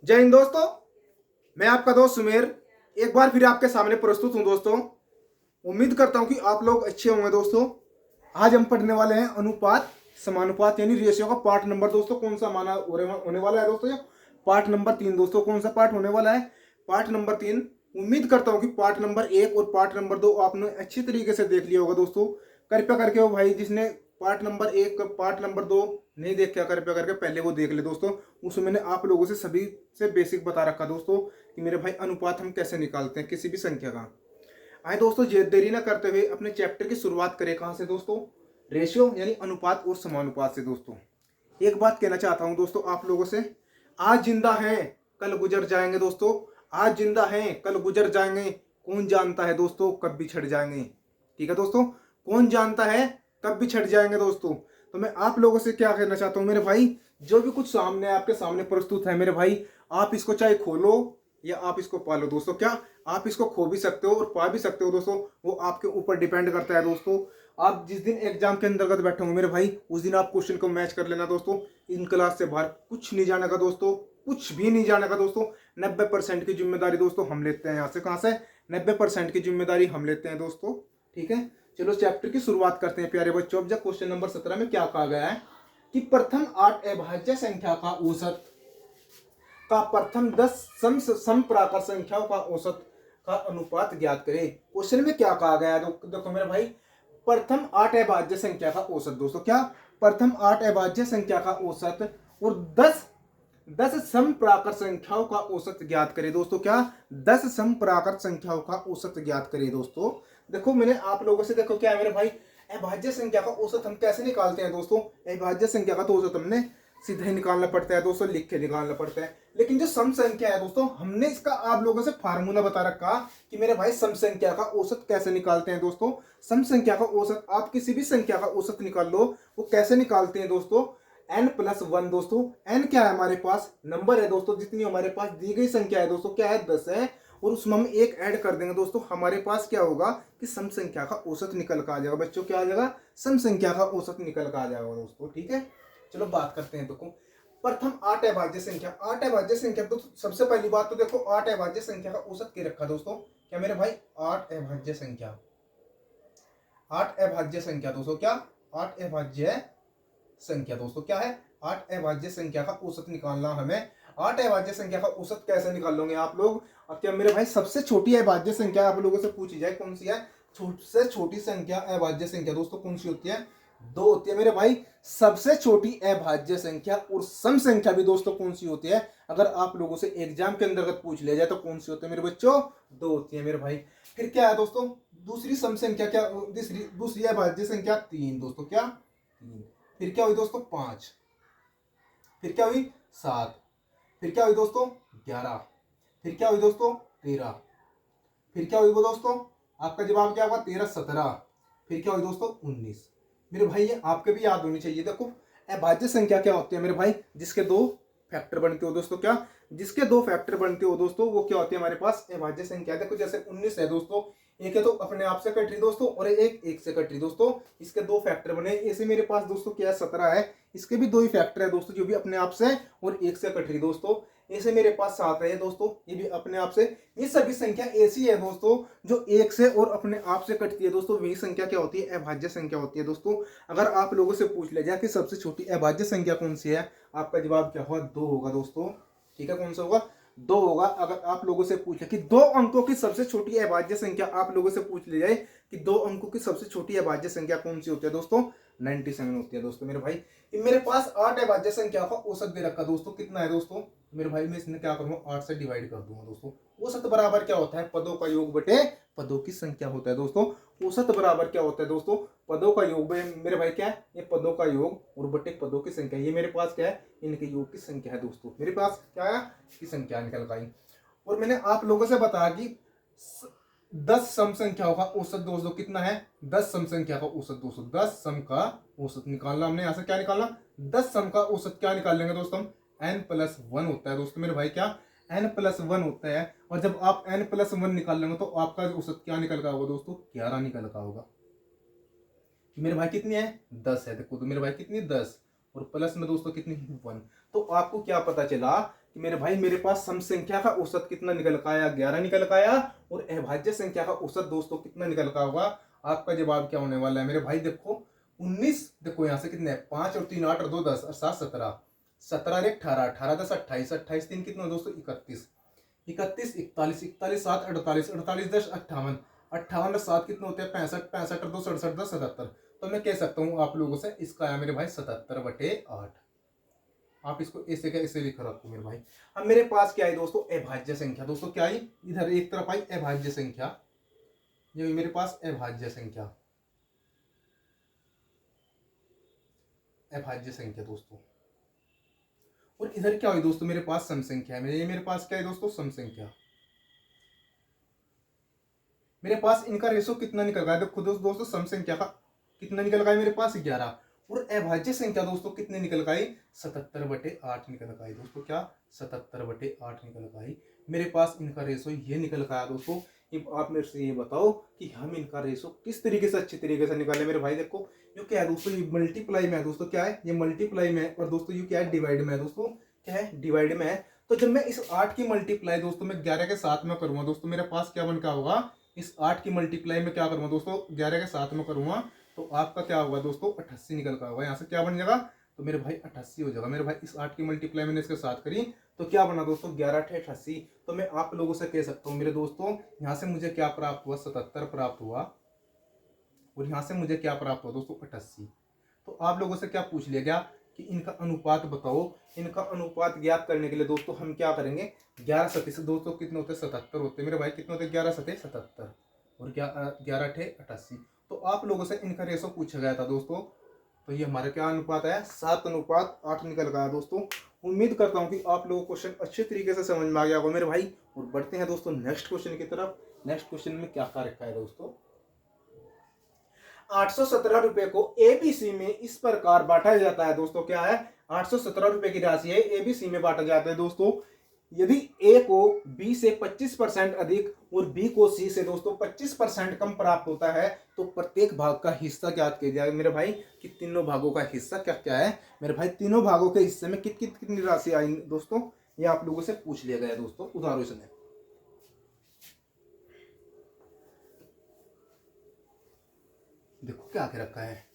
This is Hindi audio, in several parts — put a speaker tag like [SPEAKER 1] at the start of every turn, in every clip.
[SPEAKER 1] जय हिंद दोस्तों। मैं आपका दोस्त सुमेर एक बार फिर आपके सामने प्रस्तुत हूं दोस्तों। उम्मीद करता हूं कि आप लोग अच्छे होंगे दोस्तों। आज हम पढ़ने वाले हैं अनुपात समानुपात यानी रेशियो का पार्ट नंबर दोस्तों कौन सा माना होने वाला है दोस्तों। पार्ट नंबर 3 दोस्तों। कौन सा पार्ट होने वाला है? Part number 3। उम्मीद करता हूं कि पार्ट नंबर 1 और पार्ट नंबर 2 आपने अच्छी तरीके से देख लिया होगा दोस्तों। कृपया करके वो भाई जिसने पार्ट नंबर 1 पार्ट नंबर 2 नहीं देखा, कृपया करके पहले वो देख ले दोस्तों। उसमें मैंने आप लोगों से सभी से बेसिक बता रखा दोस्तों कि मेरे भाई अनुपात हम कैसे निकालते हैं किसी भी संख्या का। आए दोस्तों, जे देरी ना करते हुए अपने चैप्टर की शुरुआत करें। कहां से दोस्तों? रेशियो यानी अनुपात और समानुपात से दोस्तों। एक बात कहना चाहता हूं दोस्तों आप लोगों से, आज जिंदा हैं कल गुजर जाएंगे दोस्तों। आज जिंदा हैं कल गुजर जाएंगे, कौन जानता है दोस्तों कब बिछड़ जाएंगे। ठीक है दोस्तों, कौन जानता है कब बिछड़ जाएंगे दोस्तों। तो मैं आप लोगों से क्या कहना चाहता हूं मेरे भाई, जो भी कुछ सामने आपके सामने प्रस्तुत है मेरे भाई, आप इसको चाहे खोलो या आप इसको पालो दोस्तों। क्या आप इसको खो भी सकते हो और पा भी सकते हो दोस्तों, वो आपके ऊपर डिपेंड करता है दोस्तों। आप जिस दिन एग्जाम के अंतर्गत बैठे होंगे मेरे भाई, उस दिन आप क्वेश्चन को मैच कर लेना दोस्तों। इन क्लास से बाहर कुछ नहीं जाने का दोस्तों, कुछ भी नहीं जाने का दोस्तों। 90% की जिम्मेदारी दोस्तों हम लेते हैं। यहाँ से कहाँ से? 90% की जिम्मेदारी हम लेते हैं दोस्तों। ठीक है, चलो चैप्टर की शुरुआत करते हैं प्यारे बच्चों। अब क्वेश्चन नंबर 17 में क्या कहा गया है कि प्रथम 8 अभाज्य संख्या का औसत का प्रथम 10 समप्राकार संख्याओं का औसत का अनुपात ज्ञात करें। क्वेश्चन में क्या कहा गया है? देखो मेरे भाई, प्रथम 8 अभाज्य संख्या का औसत दोस्तों। क्या? प्रथम 8 अभाज्य संख्या का औसत और 10 समप्राकार संख्याओं का औसत ज्ञात करें दोस्तों। क्या? 10 समप्राकार संख्याओं का औसत ज्ञात करें दोस्तों। देखो मैंने आप लोगों से, देखो क्या है मेरे भाई, अभाज्य संख्या का औसत हम कैसे निकालते हैं दोस्तों। अभाज्य संख्या का तो औसत हमने सीधे ही निकालना पड़ता है दोस्तों, लिख के निकालना पड़ता है। लेकिन जो सम संख्या है दोस्तों, हमने इसका आप लोगों से फार्मूला बता रखा कि मेरे भाई सम संख्या का औसत कैसे निकालते हैं दोस्तों। सम संख्या का औसत, आप किसी भी संख्या का औसत निकाल लो, वो कैसे निकालते हैं दोस्तों? n+1 दोस्तों। n क्या है? हमारे पास नंबर है दोस्तों, जितनी हमारे पास दी गई संख्या है दोस्तों क्या है? 10 है। और उसमें हम एक ऐड कर देंगे दोस्तों, हमारे पास क्या होगा कि सम संख्या का औसत निकल कर आ जाएगा बच्चों। क्या आ जाएगा? सम संख्या का औसत निकल कर आ जाएगा दोस्तों। ठीक है, चलो बात करते हैं। देखो प्रथम 8 अभाज्य संख्या, 8 अभाज्य संख्या तो सबसे पहली बात तो देखो 8 अभाज्य संख्या का औसत क्या रखा दोस्तों? क्या मेरे भाई? 8 अभाज्य संख्या, 8 अभाज्य संख्या दोस्तों। क्या? 8 अभाज्य संख्या दोस्तों क्या है? 8 अभाज्य संख्या का औसत निकालना हमें। 8 अभाज्य संख्या का औसत कैसे निकाल लोगे आप लोग? अब क्या मेरे भाई, सबसे छोटी अभाज्य संख्या आप लोगों से पूछी जाए कौन सी है? सबसे छोटी संख्या अभाज्य संख्या दोस्तों कौन सी होती है? 2 होती है मेरे भाई। सबसे छोटी अभाज्य संख्या और सम संख्या भी दोस्तों कौन सी होती है? अगर आप लोगों से एग्जाम के अंतर्गत पूछ लिया जाए तो कौन सी होती है मेरे बच्चों? 2 होती है मेरे भाई। फिर क्या है दोस्तों? दूसरी सम संख्या क्या? दूसरी अभाज्य संख्या 3 दोस्तों। क्या? 3। फिर क्या हुई दोस्तों? 5। फिर क्या हुई? 7। फिर क्या हुई दोस्तों? 11। फिर क्या हुई दोस्तों? 13। फिर क्या हुई वो दोस्तों? आपका जवाब क्या होगा? 13, 17। फिर क्या हुई दोस्तों? 19। मेरे भाई ये आपके भी याद होनी चाहिए। देखो अभाज्य संख्या क्या होती है मेरे भाई? जिसके दो फैक्टर बनते हो दोस्तों। क्या? जिसके दो फैक्टर बनते हो दोस्तों, वो क्या होती है हमारे पास? अभाज्य संख्या। देखो जैसे 19 है दोस्तों, एक है तो अपने आप से कट रही दोस्तों, और एक से कट रही दोस्तों। इसके दो फैक्टर बने। ऐसे मेरे पास दोस्तों क्या है? 17 है। इसके भी दो ही फैक्टर है दोस्तों, जो भी अपने आप से और एक से कट रही दोस्तों। ऐसे मेरे पास 7 है दोस्तों, ये भी अपने आप से। ये सभी संख्या ऐसी है दोस्तों जो एक से और अपने आप से कटती है दोस्तों। वही संख्या क्या होती है? अभाज्य संख्या होती है दोस्तों। अगर आप लोगों से पूछ लिया जाए कि सबसे छोटी अभाज्य संख्या कौन सी है, आपका जवाब क्या होगा? 2 होगा दोस्तों। ठीक है, कौन सा होगा? 2 होगा। अगर आप लोगों से पूछे कि 2 अंकों की सबसे छोटी अभाज्य संख्या, आप लोगों से पूछ ली जाए कि 2 अंकों की सबसे छोटी अभाज्य संख्या कौन सी होती है दोस्तों? 97 होती है दोस्तों मेरे भाई। मेरे पास 8 अभाज्य संख्या का औसत दे रखा दोस्तों। कितना है दोस्तों मेरे भाई? मैं इसमें क्या करूंगा? 8 से डिवाइड कर दूंगा दोस्तों। औसत बराबर क्या होता है? पदों का योग बटे पदों की संख्या होता है दोस्तों। औसत बराबर क्या होता है दोस्तों? पदों का योग। मेरे भाई क्या है? ये पदों का योग और बटे पदों की संख्या। ये मेरे पास क्या है? इनके योग की संख्या है दोस्तों। मेरे पास क्या है? की संख्या निकल गई। और मैंने आप लोगों से बताया कि 10 सम संख्याओं का औसत दोस्तों कितना है? 10 सम संख्या का औसत दोस्तों, 10 सम का औसत निकालना हमने। यहां से क्या निकालना? 10 सम का औसत क्या निकाल लेंगे दोस्तों हम? n+1 होता है दोस्तों मेरे भाई। क्या? n+1 होता है। और जब आप n+1 निकाल लेंगे तो आपका औसत क्या निकल का होगा दोस्तों? 11 निकल का होगा। मेरे भाई कितनी है? 10 है। देखो तो मेरे भाई कितनी? 10। और प्लस में दोस्तों कितनी? 1। तो आपको क्या पता चला कि मेरे भाई मेरे पास सम संख्या का औसत कितना निकल का आया, 11 निकल का आया, और अभाज्य संख्या का औसत दोस्तों कितना निकल का होगा। आपका जवाब क्या होने वाला है मेरे भाई, देखो 19, देखो यहाँ से कितने 5 और 3 8 और 2 10 और 7 17, 17 और 1 18, 18 10 28, 28 3 कितना दोस्तों 31, 31 41, 41 7 48, 48 10 58, 58 और 7 कितने होते हैं 65, 65 और 2 67 10 77। तो मैं कह सकता हूँ आप लोगों से इसका आया मेरे भाई 77/8। आप इसको ऐसे का ऐसे लिख रखो मेरे भाई। अब मेरे पास क्या है दोस्तों, अभाज्य संख्या। दोस्तों क्या आई, इधर एक तरफ आई अभाज्य संख्या, ये मेरे पास अभाज्य संख्या, अभाज्य संख्या दोस्तों, और इधर क्या हुई दोस्तों मेरे पास सम संख्या है। ये मेरे पास क्या है दोस्तों, सम संख्या। मेरे पास इनका रेशो कितना निकल रहा है, देखो दोस्तों सम संख्या का कितना निकल रहा है मेरे पास 11, और अभाज्य संख्या दोस्तों कितने निकल गई 77/8 निकल गई दोस्तों, क्या 77/8 निकल गई। मेरे पास इनका रेशो ये निकल गया दोस्तों। आप मेरे से ये बताओ कि हम इनका रेशो किस तरीके से अच्छी तरीके से निकाले मेरे भाई। देखो ये क्या है दोस्तों, ये मल्टीप्लाई में है दोस्तों, क्या है ये मल्टीप्लाई में है, और दोस्तों ये क्या है डिवाइड में है दोस्तों, क्या है डिवाइड में है। तो जब मैं इस 8 की मल्टीप्लाई दोस्तों मैं 11 के साथ में करूंगा दोस्तों, मेरे पास क्या बन क्या होगा, इस 8 की मल्टीप्लाई में क्या करूंगा दोस्तों 11 के साथ में करूंगा, तो आपका क्या होगा दोस्तों 88 निकल का होगा। यहाँ से क्या बन जाएगा, तो मेरे भाई 88 हो जाएगा मेरे भाई। इस 8 की मल्टीप्लाई मैंने इसके साथ करी तो क्या बना दोस्तों 11 × 88। तो मैं आप लोगों से कह सकता हूँ मेरे दोस्तों, यहाँ से मुझे क्या प्राप्त हुआ 77 प्राप्त हुआ, और यहाँ से मुझे क्या प्राप्त हुआ दोस्तों 88। तो आप लोगों से क्या पूछ लिया गया कि इनका अनुपात बताओ। इनका अनुपात ज्ञात करने के लिए दोस्तों हम क्या करेंगे, 11 सती से दोस्तों कितने होते हैं 77 होते हैं मेरे भाई, कितने होते हैं 11 सते 77 और 11 × 88। तो आप लोगों से इनका रेशो पूछा गया था दोस्तों, तो ये हमारा क्या अनुपात है 7:8 निकल गया दोस्तों। उम्मीद करता हूँ कि आप लोगों को क्वेश्चन अच्छे तरीके से समझ में आ गया होगा मेरे भाई। और बढ़ते हैं दोस्तों नेक्स्ट क्वेश्चन की तरफ। नेक्स्ट क्वेश्चन में क्या क्या रखा है दोस्तों, 817 रुपए को एबीसी में इस प्रकार बांटा जाता है दोस्तों, क्या है 817 रुपए की राशि है एबीसी में बांटा जाता है दोस्तों। यदि ए को बी से 25% अधिक और बी को सी से दोस्तों 25% कम प्राप्त होता है, तो प्रत्येक भाग का हिस्सा ज्ञात किया जाएगा मेरे भाई कि तीनों भागों का हिस्सा क्या क्या है मेरे भाई। तीनों भागों के हिस्से में कितनी राशि आई दोस्तों, ये आप लोगों से पूछ लिया गया दोस्तों उदाहरण से। देखो क्या क्या रखा है,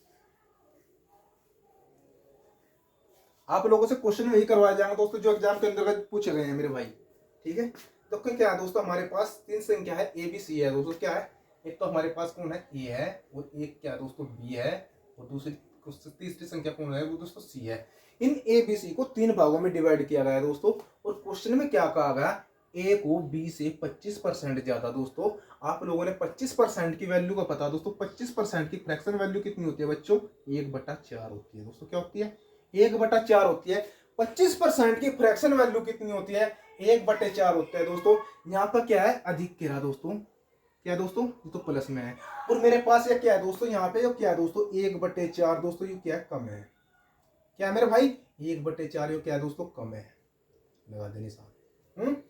[SPEAKER 1] आप लोगों से क्वेश्चन वही करवाया जाएगा दोस्तों जो एग्जाम के अंतर्गत पूछे गए हैं मेरे भाई, ठीक है। तो क्या है दोस्तों, हमारे पास 3 संख्या है ए बी सी है दोस्तों, क्या है एक तो हमारे पास कौन है ए है, और एक क्या दोस्तों बी है, और दूसरी तीसरी संख्या कौन है वो दोस्तों सी है। इन ए बी सी को 3 भागों में डिवाइड किया गया है दोस्तों, और क्वेश्चन में क्या कहा गया ए को बी से 25% ज्यादा दोस्तों। आप लोगों ने 25% की वैल्यू का पता दोस्तों, 25% की फ्रैक्शन वैल्यू कितनी होती है बच्चों 1/4 होती है दोस्तों, क्या होती है 1/4 होती है। 25% की फ्रैक्शन वैल्यू कितनी होती है 1/4 होता है दोस्तों। यहाँ पर क्या है अधिक कह रहा दोस्तों, क्या दोस्तों ये तो प्लस में है, और मेरे पास ये क्या है दोस्तों यहाँ पे क्या है दोस्तों 1/4 दोस्तों ये क्या है कम है, क्या है मेरे भाई 1/4 ये क्या है दोस्तों कम है, लगा दे निशान।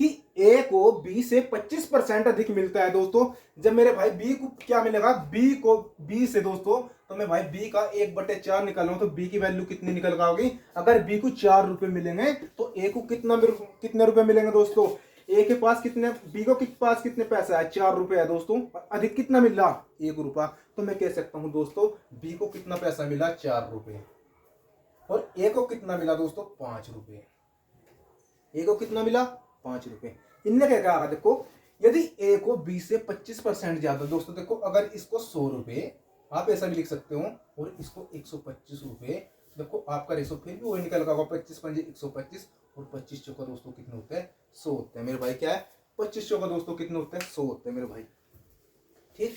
[SPEAKER 1] कि ए को बी से 25% अधिक मिलता है दोस्तों। जब मेरे भाई बी को क्या मिलेगा, बी को बी से दोस्तों, तो मैं भाई बी का 1/4 निकालूंगा तो बी की वैल्यू कितनी निकल कर होगी। अगर बी को 4 रुपए मिलेंगे तो ए को कितने रुपए मिलेंगे दोस्तों, ए के पास कितने, बी को पास कितने पैसे है 4 रुपए है दोस्तों, अधिक कितना मिल रहा 1 रुपया। तो मैं कह सकता हूं दोस्तों बी को कितना पैसा मिला 4 रुपए, और ए को कितना मिला दोस्तों 5 रुपए। ए को कितना मिला 5 रुपए। इनने क्या कहा देखो, यदि ए को बी से 25% ज्यादा दोस्तों, देखो अगर इसको 100 रुपए आप ऐसा भी लिख सकते हो और इसको 125 रुपए, देखो आपका रेशो फिर भी वही निकल होगा 25 पंजे 125 और 25 चौका दोस्तों कितने होते हैं 100 होते हैं मेरे भाई। क्या है 25 चौका दोस्तों कितने होते हैं 100 होते हैं मेरे भाई, ठीक।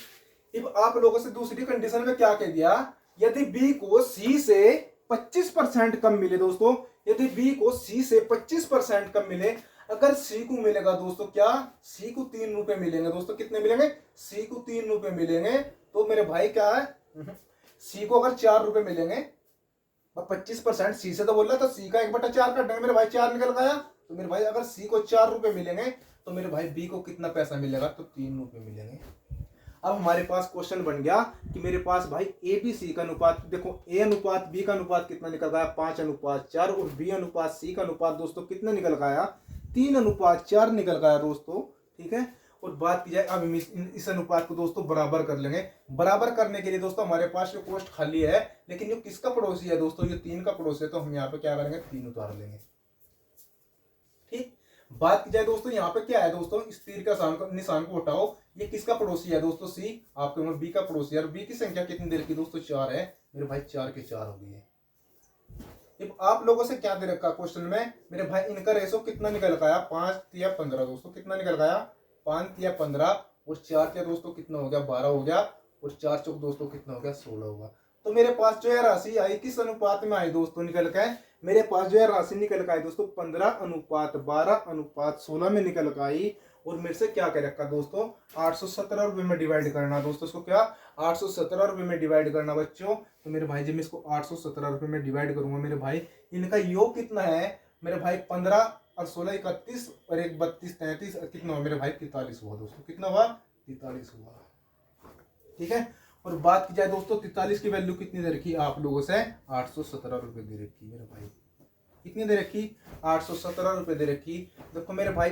[SPEAKER 1] अब आप लोगों से दूसरी कंडीशन में क्या कह दिया, यदि बी को सी से 25% कम मिले दोस्तों, यदि बी को सी से 25% कम मिले, अगर सी को मिलेगा दोस्तों क्या, सी को 3 रुपए मिलेंगे दोस्तों, कितने मिलेंगे सी को 3 रुपए मिलेंगे, तो मेरे भाई क्या है सी को अगर 4 रुपए मिलेंगे, 25% सी से तो बोल रहा था, सी का 1/4 काट देंगे मेरे भाई 4 निकल गया। तो मेरे भाई अगर सी को 4 रुपए मिलेंगे तो मेरे भाई बी को कितना पैसा मिलेगा तो 3 रुपए मिलेंगे। अब हमारे पास क्वेश्चन बन गया कि मेरे पास भाई ए बी सी का अनुपात, देखो ए अनुपात बी का अनुपात कितना निकल गया 5:4 और बी अनुपात सी का अनुपात दोस्तों कितना निकल गया 3:4 निकल गया दोस्तों। ठीक है, और बात की जाए अब हम इस अनुपात को दोस्तों बराबर कर लेंगे। बराबर करने के लिए दोस्तों हमारे पास जो पोस्ट खाली है, लेकिन जो किसका पड़ोसी है दोस्तों, ये 3 का पड़ोसी है, तो हम यहाँ पे क्या करेंगे 3 उतार लेंगे। ठीक, बात की जाए दोस्तों यहाँ पे क्या है दोस्तों, इस तीर का निशान को हटाओ, ये किसका पड़ोसी है दोस्तों सी, आपके बी का पड़ोसी है, और बी की संख्या कितनी दे रखी दोस्तों 4 है, मेरे भाई 4 के 4 हो गई है। अब आप लोगों से क्या दे रखा क्वेश्चन में, मेरे भाई इनका रेशो कितना निकल गया 5 या 15 दोस्तों, कितना निकल गया 5 या 15, और 4 या दोस्तों कितना हो गया 12 हो गया, और 4 चौक दोस्तों कितना हो गया 16 होगा। तो मेरे पास जो है राशि आई किस अनुपात में आई दोस्तों निकल के, मेरे पास जो है राशि निकल के आई दोस्तों 15:12:16 में निकल के आई। और मेरे से क्या कह रखा दोस्तों 817 रुपए में डिवाइड करना दोस्तों, इसको क्या 817 रुपए में डिवाइड करना बच्चों। तो मेरे भाई जब मैं इसको 817 रुपए में डिवाइड करूंगा मेरे भाई, इनका योग कितना है मेरे भाई 15 और 16 31 और 1 32 33, कितना हुआ मेरे भाई 43 हुआ दोस्तों, कितना हुआ 43 हुआ। ठीक है, और बात की जाए दोस्तों 43 की वैल्यू कितनी दे रखी आप लोगों से 817 रुपए दे रखी मेरे भाई, कितनी दे रखी 817 रुपए दे रखी। देखो मेरे भाई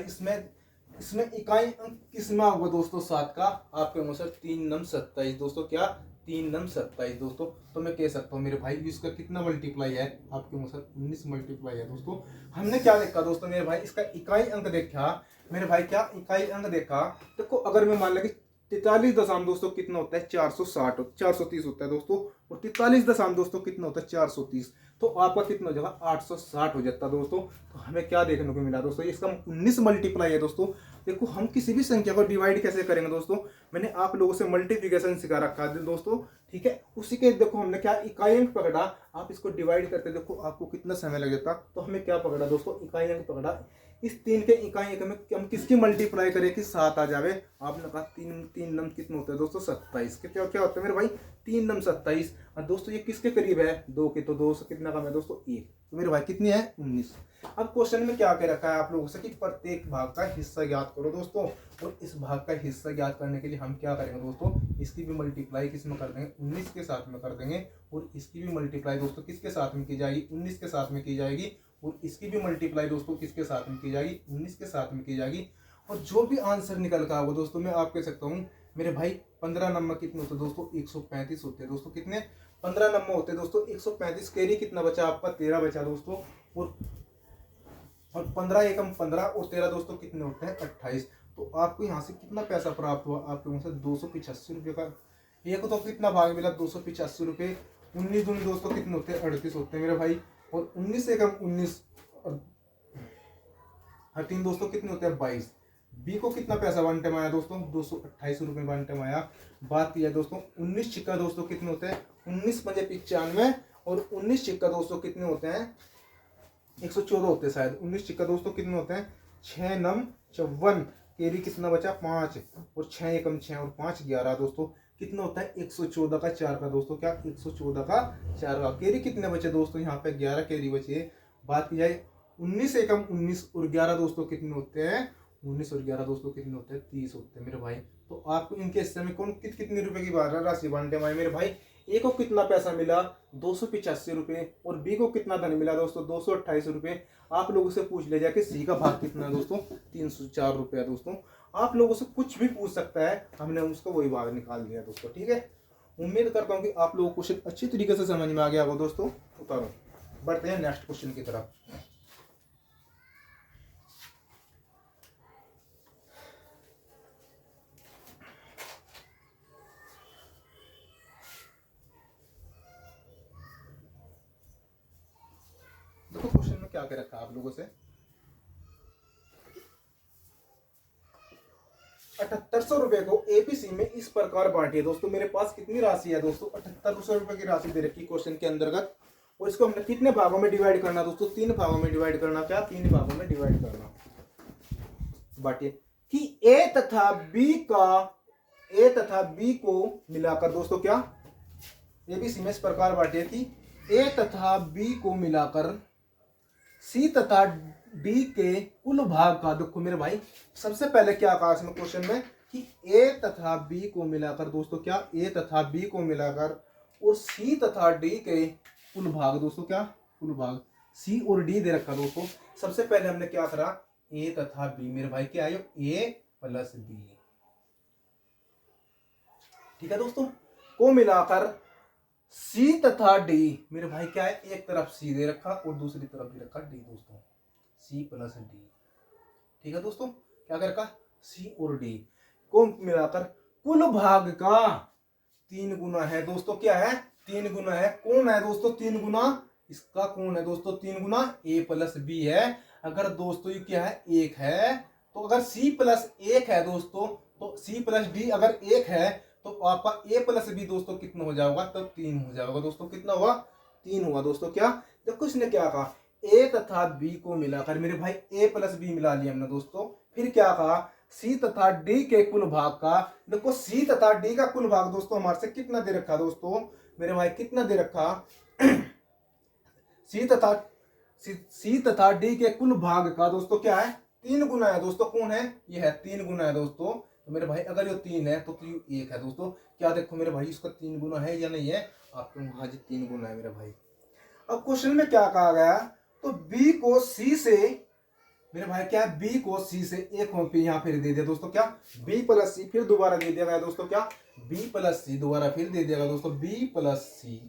[SPEAKER 1] इसमें इकाई अंक किसमें होगा दोस्तों 7 का, आपके अनुसार 3 नम 27 दोस्तों, क्या 3 नम 27 दोस्तों। तो मैं कह सकता हूँ मेरे भाई इसका कितना मल्टीप्लाई है, आपके अनुसार 19 मल्टीप्लाई है दोस्तों। हमने क्या देखा दोस्तों मेरे भाई, इसका इकाई अंक देखा मेरे भाई, क्या इकाई अंक देखा। देखो अगर मैं मान लगे 43 दशम दोस्तों कितना होता है 430 होता है दोस्तों, और 43 दशम दोस्तों कितना होता है 430, तो आपका कितना हो जाएगा 860 हो जाता है दोस्तों। तो हमें क्या देखने को मिला दोस्तों, इसका 19 मल्टीप्लाई है दोस्तों। देखो हम किसी भी संख्या को डिवाइड कैसे करेंगे दोस्तों, मैंने आप लोगों से मल्टीप्लिकेशन सिखा रखा है दोस्तों। ठीक है, उसी के देखो हमने क्या इकाई अंक पकड़ा, आप इसको डिवाइड करते देखो आपको कितना समय लग जाता। तो हमें क्या पकड़ा दोस्तों इकाई अंक पकड़ा, इस 3 के इकाई अंक में हम किसकी मल्टीप्लाई करें कि 7 आ जावे। आपने कहा 3 नम कितना होता है दोस्तों 27, क्या क्या होता है मेरे भाई 3 नम 27। और दोस्तों ये किसके करीब है 2 के, तो 2 से कितना कम है दोस्तों 1, तो मेरे भाई कितनी है 19। अब क्वेश्चन में क्या कह रखा है आप लोगों से कि प्रत्येक भाग का हिस्सा ज्ञात करो दोस्तों, और इस भाग का हिस्सा ज्ञात करने के लिए हम क्या करेंगे दोस्तों, इसकी भी मल्टीप्लाई किस में कर देंगे 19 के साथ में कर देंगे, और इसकी भी मल्टीप्लाई दोस्तों किसके साथ में की जाएगी 19 के साथ में की जाएगी, और इसकी भी मल्टीप्लाई दोस्तों किसके साथ में की जाएगी 19 के साथ में की जाएगी। और जो भी आंसर निकल कर होगा दोस्तों मैं आप कह सकता हूँ मेरे भाई 15 नंबर कितने होते हैं दोस्तों 135 होते हैं दोस्तों, कितने 15 नंबर होते हैं दोस्तों 135। कैरी कितना बचा आपका 13 बचा दोस्तों, और 15 एकम 15 और 13 दोस्तों कितने होते हैं 28। तो आपको यहाँ से कितना पैसा प्राप्त हुआ, आपके वहाँ से 285 रुपये का एक तो कितना भाग मिला 285 रुपये। 19 दूनी दोस्तों कितने होते हैं 38 होते हैं मेरे भाई, और 19 एकम 19 और 3 दोस्तों कितने होते हैं 22। बी को कितना पैसा वन टाइम आया दोस्तों 228 रुपये वन टाइम आया। बात की जाए दोस्तों 19 सिक्का दोस्तों कितने होते हैं 19 पंजे 95, और 19 सिक्का दोस्तों कितने होते हैं 114 होते हैं शायद। 19 सिक्का दोस्तों कितने होते हैं 6 नम 54, कैरी कितना बचा 5, और 6 एकम 6 और 5 11 दोस्तों कितना होता है 114 का 4 का दोस्तों, क्या 114 का 4 का। कैरी कितने बचे दोस्तों यहाँ पे 11 कैरी बचे। बात की जाए 19 एकम 19 और 11 दोस्तों कितने होते हैं 19 और 11 दोस्तों कितने होते हैं 30 होते हैं मेरे भाई। तो आपको इनके हिस्से में कौन कितने रुपए की राशि बांटे हुए मेरे भाई। ए को कितना पैसा मिला 285 रुपये, और बी को कितना धन मिला दोस्तों 228 रुपये। आप लोगों से पूछ ले जाके सी का भाग कितना है दोस्तों 304 रुपया दोस्तों। आप लोगों से कुछ भी पूछ सकता है, हमने उसका वही भाग निकाल दिया दोस्तों। ठीक है, उम्मीद करता हूँ कि आप लोगों को क्वेश्चन अच्छी तरीके से समझ में आ गया होगा दोस्तों। उतारो, बढ़ते हैं नेक्स्ट क्वेश्चन की तरफ। देखो क्वेश्चन में क्या कह रखा है आप लोगों से 7800 रुपए को एबीसी में इस प्रकार बांटिए दोस्तों। मेरे पास कितनी राशि है दोस्तों 7800 रुपए की राशि दे रखी क्वेश्चन के अंतर्गत, और इसको हमने कितने भागों में डिवाइड करना दोस्तों 3 भागों में डिवाइड करना। क्या 3 भागों में डिवाइड करना। बांटिए कि ए तथा बी को मिलाकर दोस्तों क्या एबीसी में इस प्रकार बांटिए कि ए तथा बी को मिलाकर सी तथा डी के कुल भाग का। देखो मेरे भाई सबसे पहले क्या कहा इसमें क्वेश्चन में कि ए तथा बी को मिलाकर दोस्तों क्या, ए तथा बी को मिलाकर और सी तथा डी के कुल भाग दोस्तों क्या, कुल भाग सी और डी दे रखा दोस्तों। सबसे पहले हमने क्या करा, ए तथा बी मेरे भाई क्या आयो, ए प्लस बी, ठीक है दोस्तों, को मिलाकर सी तथा डी मेरे भाई क्या है, एक तरफ सी दे रखा और दूसरी तरफ दे रखा डी दोस्तों, सी प्लस डी, ठीक है दोस्तों, क्या कर रखा, सी और डी को मिलाकर कुल भाग का 3 गुना है दोस्तों, क्या है, 3 गुना है, कौन है दोस्तों 3 गुना, इसका कौन है दोस्तों 3 गुना, ए प्लस बी है। अगर दोस्तों ये क्या है, 1 है, तो अगर सी प्लस 1 है दोस्तों, तो सी प्लस डी अगर 1 है तो आपका ए प्लस बी दोस्तों कितना हो जाएगा, तब 3 हो जाएगा दोस्तों, कितना हुआ, 3 हुआ दोस्तों। क्या, देखो इसने क्या कहा, ए तथा बी को मिलाकर मेरे भाई ए प्लस बी मिला लिया हमने दोस्तों, फिर क्या कहा, सी तथा डी के कुल भाग का, देखो सी तथा डी का कुल भाग दोस्तों हमारे से कितना दे रखा दोस्तों, मेरे भाई कितना दे रखा सी तथा डी के कुल भाग का दोस्तों क्या है, 3 गुना है दोस्तों, कौन है, ये है 3 गुना है दोस्तों। तो मेरे भाई अगर ये 3 है तो ये 1 है दोस्तों, क्या देखो मेरे भाई इसका 3 गुना है या नहीं है, आपको वहां जी 3 गुना है मेरे भाई। अब क्वेश्चन में क्या कहा गया, तो बी को सी से मेरे भाई क्या है, बी को सी से एक पे यहाँ फिर दे दिया दोस्तों, क्या बी प्लस सी, फिर दोबारा दे दिया गया दोस्तों, क्या बी प्लस सी, दोबारा फिर दे दिया गया दोस्तों बी प्लस सी।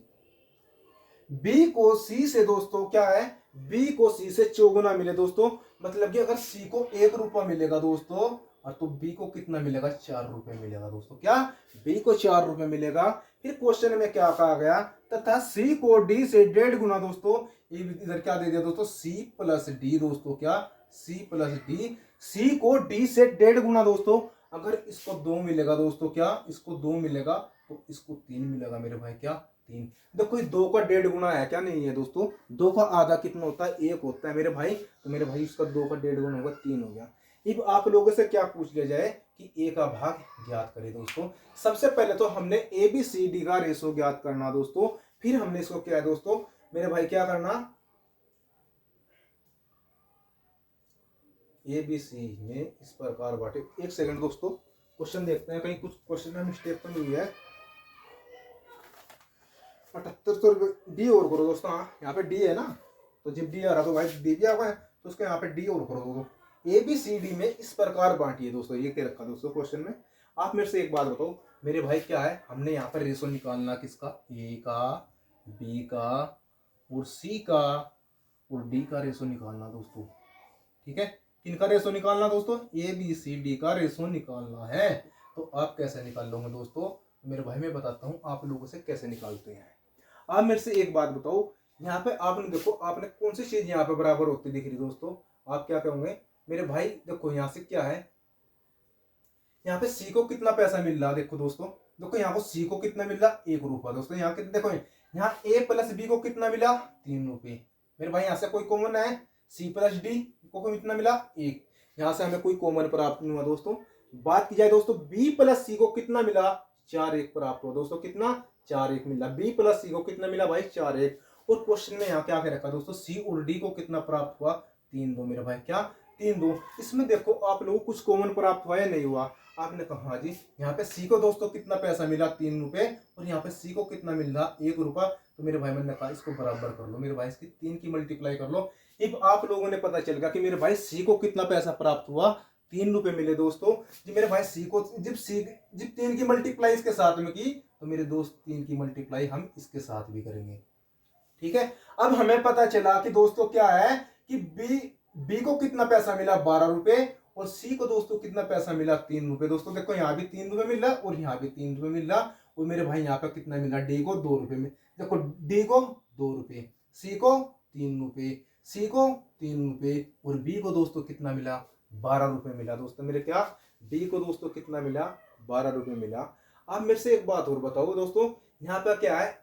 [SPEAKER 1] बी को सी से दोस्तों क्या है, बी को सी से चौगुना मिले दोस्तों, मतलब कि अगर सी को 1 रुपया मिलेगा दोस्तों, और तो बी को कितना मिलेगा, 4 रुपए मिलेगा दोस्तों, क्या बी को 4 रुपए मिलेगा। फिर क्वेश्चन में क्या कहा गया, तथा सी को डी से 1.5 गुना दोस्तों, इधर क्या दे दिया दोस्तों, सी प्लस डी दोस्तों, क्या सी प्लस डी, सी को डी से 1.5 गुना दोस्तों, अगर इसको 2 मिलेगा दोस्तों, क्या इसको 2 मिलेगा तो इसको 3 मिलेगा मेरे भाई, क्या 3। देखो ये 2 का 1.5 गुना है क्या, नहीं है दोस्तों, 2 का आधा कितना होता है, 1 होता है मेरे भाई, तो मेरे भाई इसका 2 का 1.5 गुना होगा, 3 हो गया। अब आप लोगों से क्या पूछ लिया जाए कि ए का भाग ज्ञात करें दोस्तों। सबसे पहले तो हमने ए बी सी डी का रेशो ज्ञात करना दोस्तों, फिर हमने इसको क्या है दोस्तों मेरे भाई क्या करना, ए बी सी में इस प्रकार बांटे। एक सेकंड दोस्तों, क्वेश्चन देखते हैं, कहीं कुछ क्वेश्चन में मिस्टेक तो नहीं हुई है। 78 डी और करो दोस्तों, हाँ यहाँ पे डी है ना, तो जब डी आ रहा तो भाई डी भी आ गया है, तो उसके यहाँ पे डी और करो दोस्तों। ए बी सी डी में इस प्रकार बांटिए दोस्तों, ये क्या रखा दोस्तों क्वेश्चन में। आप मेरे से एक बात बताओ मेरे भाई, क्या है हमने यहाँ पर रेशो निकालना किसका, ए का, बी का और सी का और डी का रेशो निकालना दोस्तों, ठीक है। किनका रेशो निकालना दोस्तों, ए बी सी डी का रेशो निकालना है। तो आप कैसे निकाल लोगे दोस्तों, मेरे भाई मैं बताता हूँ आप लोगों से कैसे निकालते हैं। आप मेरे से एक बात बताओ, यहाँ पे आपने देखो, आपने कौन सी चीज यहाँ पे बराबर होती दिख रही दोस्तों, आप क्या कहोगे मेरे भाई, देखो यहाँ से क्या है, यहाँ पे सी को कितना पैसा मिल रहा, देखो दोस्तों, देखो यहाँ को सी को कितना मिल रहा, 1 रुपया दोस्तों, यहाँ कितने देखो, यहाँ ए प्लस बी को कितना मिला, 3 रुपये मेरे भाई, यहाँ से कोई कॉमन है, सी प्लस डी को कितना मिला, 1, यहाँ से हमें कोई कॉमन प्राप्त नहीं हुआ दोस्तों। बात की जाए दोस्तों, बी प्लस सी को कितना मिला, 4 1 प्राप्त हुआ दोस्तों, कितना 4 1 मिला, बी प्लस सी को कितना मिला भाई, 4 1। और क्वेश्चन में यहाँ क्या रखा दोस्तों, सी और डी को कितना प्राप्त हुआ, 3 2 मेरे भाई, क्या 3 2। इसमें देखो आप लोगों को कुछ कॉमन प्राप्त हुआ या नहीं हुआ, आपने कहा हाँ जी, यहाँ पे सी को दोस्तों कितना पैसा मिला, 3 रुपए, और यहाँ पे सी को कितना मिल रहा, 1 रुपया। तो मेरे भाई मैंने कहा इसको बराबर कर लो मेरे भाई, इसकी 3 की मल्टीप्लाई कर लो। अब आप लोगों ने पता चल गया कि मेरे भाई सी को कितना पैसा प्राप्त हुआ, 3 रुपए मिले दोस्तों जी मेरे भाई। सी को जब 3 की मल्टीप्लाई इसके साथ में की, तो मेरे दोस्त 3 की मल्टीप्लाई हम इसके साथ भी करेंगे, ठीक है। अब हमें पता चला कि दोस्तों क्या है कि बी को कितना पैसा मिला, 12 रुपए, और सी को दोस्तों कितना पैसा मिला, 3 रुपए दोस्तों। देखो यहाँ भी 3 रुपए मिल रहा और यहाँ भी 3 रुपए मिल रहा, और मेरे भाई यहाँ पे कितना मिला, डी को 2 रुपए में, देखो डी को 2 रुपए, सी को 3 रुपए, सी को 3 रुपए, और बी को दोस्तों कितना मिला, 12 रुपए मिला दोस्तों मेरे, क्या बी को दोस्तों कितना मिला, 12 रुपए मिला। आप मेरे से एक बात और बताओ दोस्तों, यहाँ पे क्या है,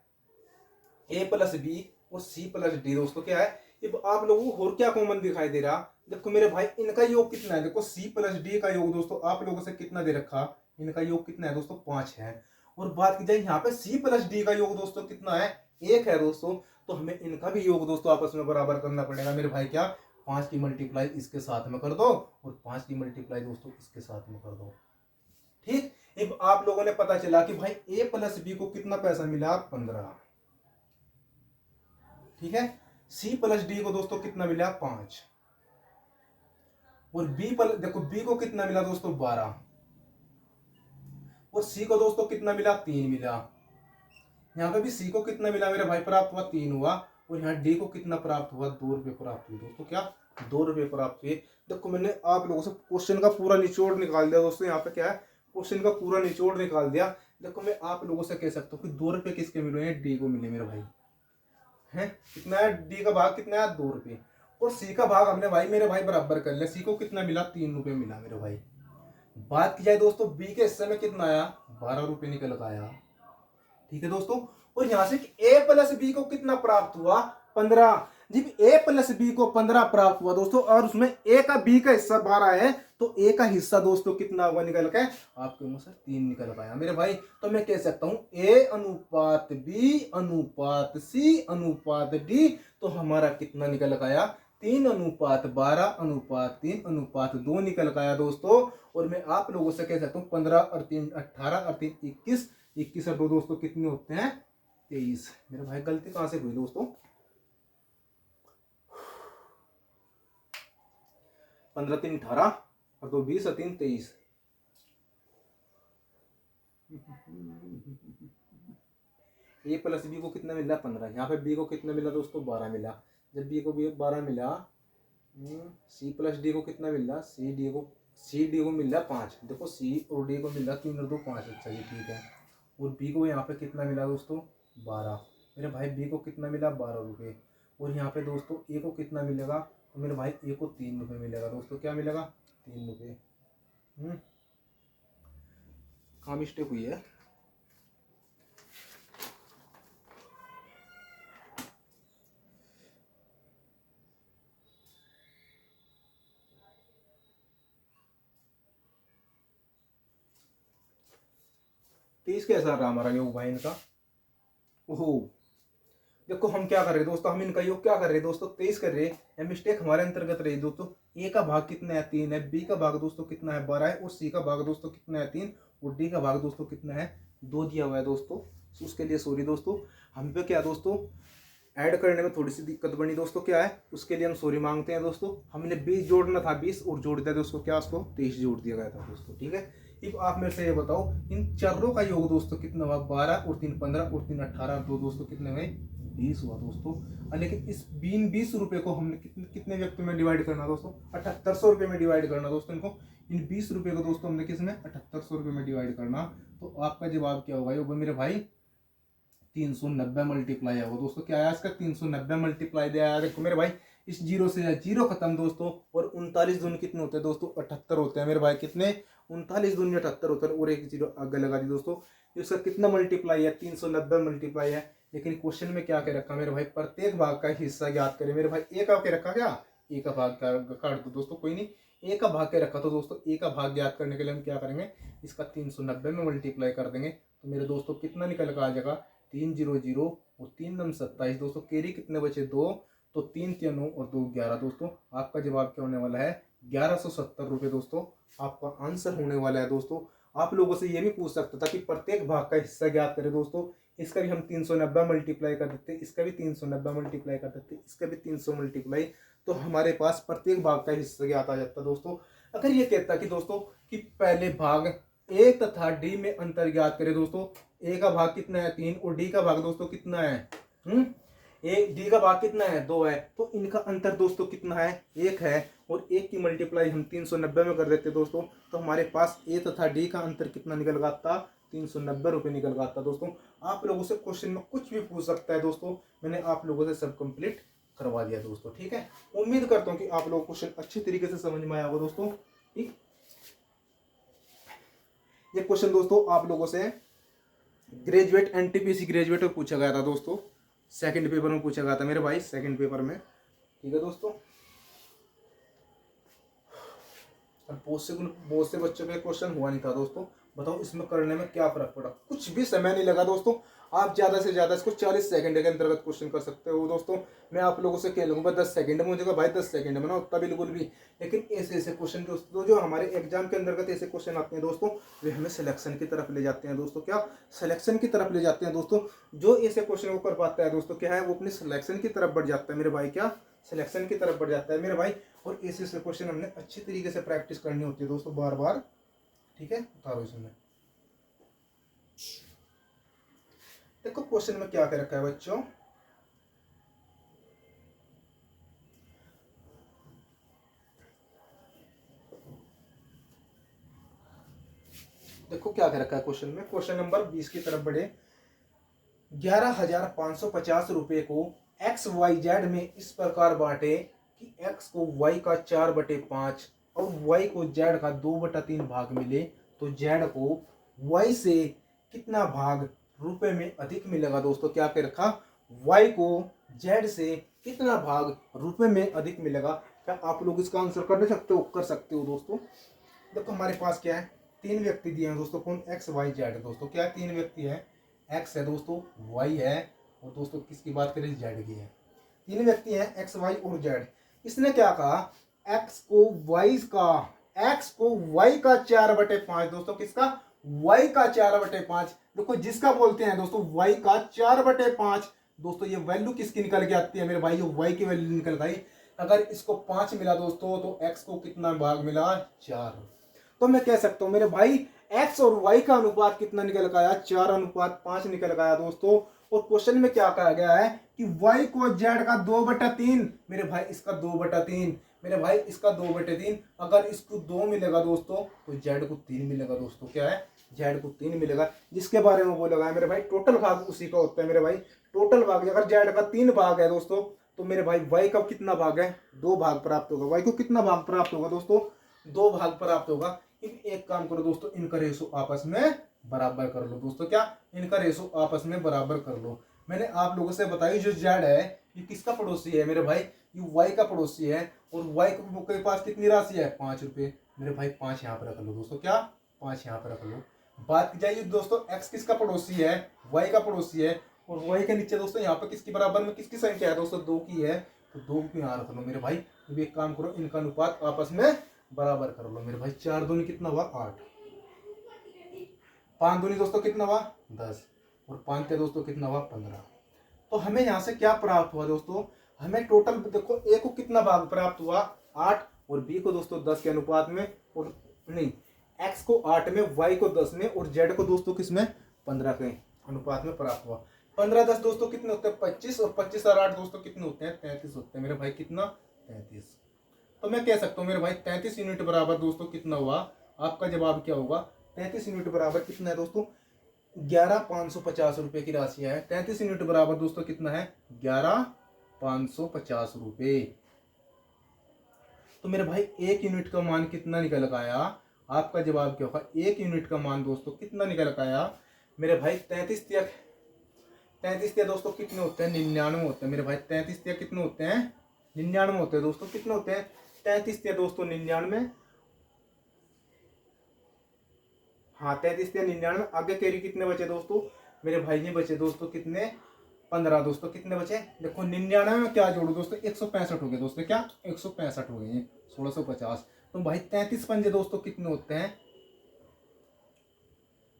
[SPEAKER 1] ए प्लस बी और सी प्लस डी दोस्तों क्या है। अब आप लोगों को और क्या कॉमन दिखाई दे रहा, देखो मेरे भाई इनका योग कितना है, देखो सी प्लस डी का योग दोस्तों आप लोगों से कितना दे रखा, इनका योग कितना है दोस्तों, 5 है। और बात की जाए यहाँ पे सी प्लस डी का योग दोस्तों कितना है, 1 है दोस्तों। तो हमें इनका भी योग दोस्तों आपस में बराबर करना पड़ेगा मेरे भाई, क्या 5 की मल्टीप्लाई इसके साथ में कर दो और 5 की मल्टीप्लाई दोस्तों इसके साथ में कर दो, अब आप लोगों ने पता चला कि भाई ए प्लस बी को कितना पैसा मिला, 15। ठीक है, सी प्लस डी को दोस्तों कितना मिला, 5। और बी प्लस, देखो बी को कितना मिला दोस्तों, 12। और सी को दोस्तों कितना मिला, 3 मिला। यहाँ पे भी सी को कितना मिला मेरे भाई, प्राप्त हुआ 3 हुआ। और यहाँ डी को कितना प्राप्त हुआ, 2 रुपये प्राप्त हुए दोस्तों। क्या, 2 रुपये प्राप्त हुए। देखो मैंने आप लोगों से क्वेश्चन का पूरा निचोड़ निकाल दिया दोस्तों। यहाँ पे क्या है, क्वेश्चन का पूरा निचोड़ निकाल दिया। देखो मैं आप लोगों से कह सकता हूँ कि 2 रुपये किसके मिले हैं, डी को मिले मेरे भाई। है कितना है, डी का भाग कितना है, 2 रुपये। और सी का भाग हमने भाई मेरे भाई बराबर कर लिया। सी को कितना मिला, 3 रुपये मिला मेरे भाई। बात की जाए दोस्तों बी के हिस्से में कितना आया, 12 रुपये निकल कर आया। ठीक है दोस्तों। और यहां से ए प्लस बी को कितना प्राप्त हुआ, 15। जब ए प्लस बी को 15 प्राप्त हुआ दोस्तों, और उसमें ए का बी का हिस्सा 12 है, तो ए का हिस्सा दोस्तों कितना हुआ निकल के, आपके मुंह से 3 निकल पाया मेरे भाई। तो मैं कह सकता हूं ए अनुपात बी अनुपात सी अनुपात डी, तो हमारा कितना निकल आया, 3:12:3:2 निकल आया दोस्तों। और मैं आप लोगों से कह सकता हूँ 15 और 3 18 और 3 21, 21 और 2 दोस्तों कितने होते हैं, 23। मेरे भाई गलती कहां से हुई दोस्तों, 15 3 18 और 2 20 और 3 23। ए प्लस बी को कितना मिला, 15। यहाँ पे बी को कितना मिला दोस्तों, 12 मिला। जब बी को 12 मिला, सी प्लस डी को कितना मिला, सी डी को मिला 5। देखो सी और डी को मिला 3 और 2 5। अच्छा जी ठीक है। और बी को यहाँ पे कितना मिला दोस्तों, 12। मेरे भाई बी को कितना मिला, 12 रुपये। और यहाँ पे दोस्तों ए को कितना मिलेगा, तो मेरे भाई ए को 3 रुपये मिलेगा दोस्तों। क्या मिलेगा, 3 रुपये। कहाँ मिस्टेक हुई है, तेईस कैसा रहा हमारा योग भाई इनका। ओहो, देखो हम क्या कर रहे हैं दोस्तों, हम इनका योग क्या कर रहे हैं दोस्तों, 23 कर रहे हैं। मिस्टेक हमारे अंतर्गत रही दोस्तों। ए का भाग कितना है, 3 है। बी का भाग दोस्तों कितना है, 12 है। और सी का भाग दोस्तों कितना है, 3। और डी का भाग दोस्तों कितना है, 2 दिया हुआ है दोस्तों। उसके लिए सॉरी दोस्तों। हम पे क्या दोस्तों, ऐड करने में थोड़ी सी दिक्कत बनी दोस्तों। क्या है, उसके लिए हम सॉरी मांगते हैं दोस्तों। हमने 20 जोड़ना था, 20 और जोड़ दिया दोस्तों। क्या, उसको 23 जोड़ दिया गया था दोस्तों। ठीक है। अब आप मेरे से ये बताओ, इन चरों का योग दोस्तों कितना हुआ, 12 और 3 15 और 3 18 और 2 दोस्तों कितने हुए, 20 हुआ दोस्तों। लेकिन इस 20 रुपए को हमने कितने व्यक्ति में डिवाइड करना दोस्तों, 7800 रुपये में डिवाइड करना दोस्तों इनको। इन 20 रुपये को दोस्तों हमने किस में, 7800 रुपये में डिवाइड करना। तो आपका जवाब क्या होगा, ये होगा मेरे भाई 390 मल्टीप्लाई है वो दोस्तों। क्या आया इसका, 390 मल्टीप्लाई दिया है। देखो मेरे भाई इस जीरो से जीरो खत्म दोस्तों। और 39 दूनी कितने होते हैं दोस्तों, 78 होते हैं मेरे भाई। कितने, 39 दूनी 78 होते हैं। और एक जीरो आगे लगा दी दोस्तों। इसका कितना मल्टीप्लाई है, 390 मल्टीप्लाई है। लेकिन क्वेश्चन में क्या कह रखा मेरे भाई, प्रत्येक भाग का हिस्सा ज्ञात करें मेरे भाई। ए का क्या रखा, क्या ए का भाग काट दो दोस्तों, कोई नहीं। ए का भाग क्या रखा तो दोस्तों, ए का भाग ज्ञात करने के लिए हम क्या करेंगे, इसका 390 में मल्टीप्लाई कर देंगे। तो मेरे दोस्तों कितना निकल कर आ जाएगा, 300 और 3 नम 27 दोस्तों। केरी कितने बचे, 2। तो 3 3 9 और 2 11 दोस्तों। आपका जवाब क्या होने वाला है, 1170 रुपये दोस्तों आपका आंसर होने वाला है दोस्तों। आप लोगों से ये भी पूछ सकता था कि प्रत्येक भाग का हिस्सा ज्ञात करें दोस्तों। इसका भी हम 390 मल्टीप्लाई कर देते, इसका भी 390 मल्टीप्लाई कर देते, इसका भी 300 मल्टीप्लाई। तो हमारे पास प्रत्येक भाग का हिस्सा ज्ञात आ जाता दोस्तों। अगर ये कहता कि दोस्तों कि पहले भाग ए तथा डी में अंतर ज्ञात करें दोस्तों। ए का भाग कितना है, 3। और डी का भाग दोस्तों कितना है, ए डी का भाग कितना है, 2 है। तो इनका अंतर दोस्तों कितना है, 1 है। और 1 की मल्टीप्लाई हम 390 में कर देते दोस्तों। तो हमारे पास ए तथा डी का अंतर कितना निकल आता, 390 रुपये निकल आता दोस्तों। आप लोगों से क्वेश्चन में कुछ भी पूछ सकता है दोस्तों। मैंने आप लोगों से सब कंप्लीट करवा दिया दोस्तों। ठीक है, उम्मीद करता हूँ कि आप लोगों को क्वेश्चन अच्छी तरीके से समझ में आया होगा दोस्तों। ठीक, ये क्वेश्चन दोस्तों आप लोगों से ग्रेजुएट एनटीपीसी ग्रेजुएट में पूछा गया था दोस्तों। सेकंड पेपर में पूछा गया था मेरे भाई, सेकंड पेपर में। ठीक है दोस्तों, और बहुत से बच्चों पे क्वेश्चन हुआ नहीं था दोस्तों। बताओ इसमें करने में क्या फर्क पड़ा, कुछ भी समय नहीं लगा दोस्तों। आप ज़्यादा से ज़्यादा इसको 40 सेकंड के अंतर्गत क्वेश्चन कर सकते हो दोस्तों। मैं आप लोगों से कह लूँगा 10 सेकंड में हो जाएगा भाई, 10 सेकंड में ना उतना बिल्कुल भी। लेकिन ऐसे ऐसे क्वेश्चन दोस्तों जो हमारे एग्जाम के अंतर्गत ऐसे क्वेश्चन आते हैं दोस्तों, वे हमें सिलेक्शन की तरफ ले जाते हैं दोस्तों। क्या सिलेक्शन की तरफ ले जाते हैं दोस्तों। जो ऐसे क्वेश्चन को कर पाता है दोस्तों, क्या है, वो अपनी सिलेक्शन की तरफ बढ़ जाता है मेरे भाई। क्या सिलेक्शन की तरफ बढ़ जाता है मेरे भाई। और ऐसे ऐसे क्वेश्चन हमने अच्छी तरीके से प्रैक्टिस करनी होती है दोस्तों, बार बार। ठीक है, उतारो इसमें। देखो क्वेश्चन में क्या कर रखा है बच्चों। देखो क्या कर रखा है क्वेश्चन में। क्वेश्चन नंबर 20 की तरफ बढ़े। 11,550 रुपए को एक्स वाई जेड में इस प्रकार बांटे कि एक्स को वाई का 4/5 और वाई को जेड का 2/3 भाग मिले, तो जेड को वाई से कितना भाग रुपए में अधिक मिलेगा दोस्तों। क्या कर रखा, वाई को जेड से कितना भाग रुपए में अधिक मिलेगा। क्या आप लोग इसका आंसर कर सकते हो? कर सकते हो दोस्तों। देखो हमारे पास क्या है, 3 व्यक्ति दिए हैं दोस्तों। कौन? एक्स वाई जेड दोस्तों। क्या 3 व्यक्ति है, एक्स है दोस्तों, वाई है, और दोस्तों किसकी बात करें, जेड की है। 3 व्यक्ति हैं, एक्स वाई और जेड। इसने क्या कहा, एक्स को वाई का 4/5 दोस्तों। किसका? वाई का 4/5। देखो जिसका बोलते हैं दोस्तों वाई का 4/5 दोस्तों, ये वैल्यू किसकी निकल के आती है मेरे भाई, ये वाई की वैल्यू निकल गई। अगर इसको 5 मिला दोस्तों, तो एक्स को कितना भाग मिला, 4। तो मैं कह सकता हूं मेरे भाई एक्स और वाई का अनुपात कितना निकल के आया, 4/5 निकल के आया दोस्तों। और क्वेश्चन में क्या कहा गया है कि वाई को जेड का 2/3 मेरे भाई, इसका 2/3 मेरे भाई, इसका 2/3। अगर इसको 2 मिलेगा दोस्तों, तो जेड को 3 मिलेगा दोस्तों। क्या है, जेड को 3 मिलेगा। जिसके बारे में बोला गया मेरे भाई, टोटल भाग उसी का होता है मेरे भाई। टोटल भाग अगर जेड का 3 भाग है दोस्तों, तो मेरे भाई वाई का कितना भाग है, 2 भाग प्राप्त होगा। वाई को कितना भाग प्राप्त होगा दोस्तों, 2 भाग प्राप्त होगा। एक काम करो दोस्तों, इनका रेशो आपस में बराबर कर लो दोस्तों। क्या, इनका रेशो आपस में बराबर कर लो। मैंने आप लोगों से बताई जो जेड है ये किसका पड़ोसी है मेरे भाई, ये वाई का पड़ोसी है। और वाई के पास कितनी राशि है, 5 रुपए मेरे भाई। 5 यहाँ पर रख लो दोस्तों। क्या, 5 यहाँ पर रख लो। बात की जाइए दोस्तों, एक्स किसका पड़ोसी है, वाई का पड़ोसी है। और वाई के नीचे दोस्तों यहाँ पर किसकी बराबर में किसकी संख्या है दोस्तों, 2 की है। तो 2 को यहाँ रख लो मेरे भाई। एक काम करो, इनका अनुपात आपस में बराबर कर लो मेरे भाई। 4 दूनी कितना हुआ, 8। 5 दूनी दोस्तों कितना हुआ, 10। और 5 के दोस्तों कितना हुआ, 15। तो हमें यहाँ से क्या प्राप्त हुआ दोस्तों, हमें टोटल देखो ए को कितना भाग प्राप्त हुआ, 8। और बी को दोस्तों 10 के अनुपात में, और नहीं, एक्स को 8 में, वाई को 10 में, और जेड को दोस्तों किसमें, 15 के अनुपात में प्राप्त हुआ। 15 10 दोस्तों कितने होते हैं, 25। और 25 और 8 दोस्तों कितने होते हैं, 33 होते हैं मेरे भाई। कितना, 33। तो मैं कह सकता हूं मेरे भाई 33 यूनिट बराबर दोस्तों कितना हुआ, आपका जवाब क्या होगा, 33 यूनिट बराबर कितना है दोस्तों, 11,550 रुपए की राशि है। 33 यूनिट बराबर दोस्तों कितना है, 11,550 रुपए। तो मेरे भाई 1 यूनिट का मान कितना निकल कर आया, आपका जवाब क्या होगा, 1 यूनिट का मान दोस्तों कितना निकल कर आया मेरे भाई, 33 दोस्तों कितने होते हैं, 99 होते हैं मेरे भाई। 33 कितने होते हैं, 99 होते हैं दोस्तों। कितने होते हैं, 33 दोस्तों 99। हाँ 33 99। आगे कैरी कितने बचे दोस्तों मेरे भाई, ये बचे दोस्तों कितने, 15 दोस्तों। कितने बचे, देखो 99 में क्या जोड़ो दोस्तों, 165 हो गए दोस्तों। क्या, 165 हो गए, 1650। तो भाई 33 पंजे दोस्तों कितने होते हैं,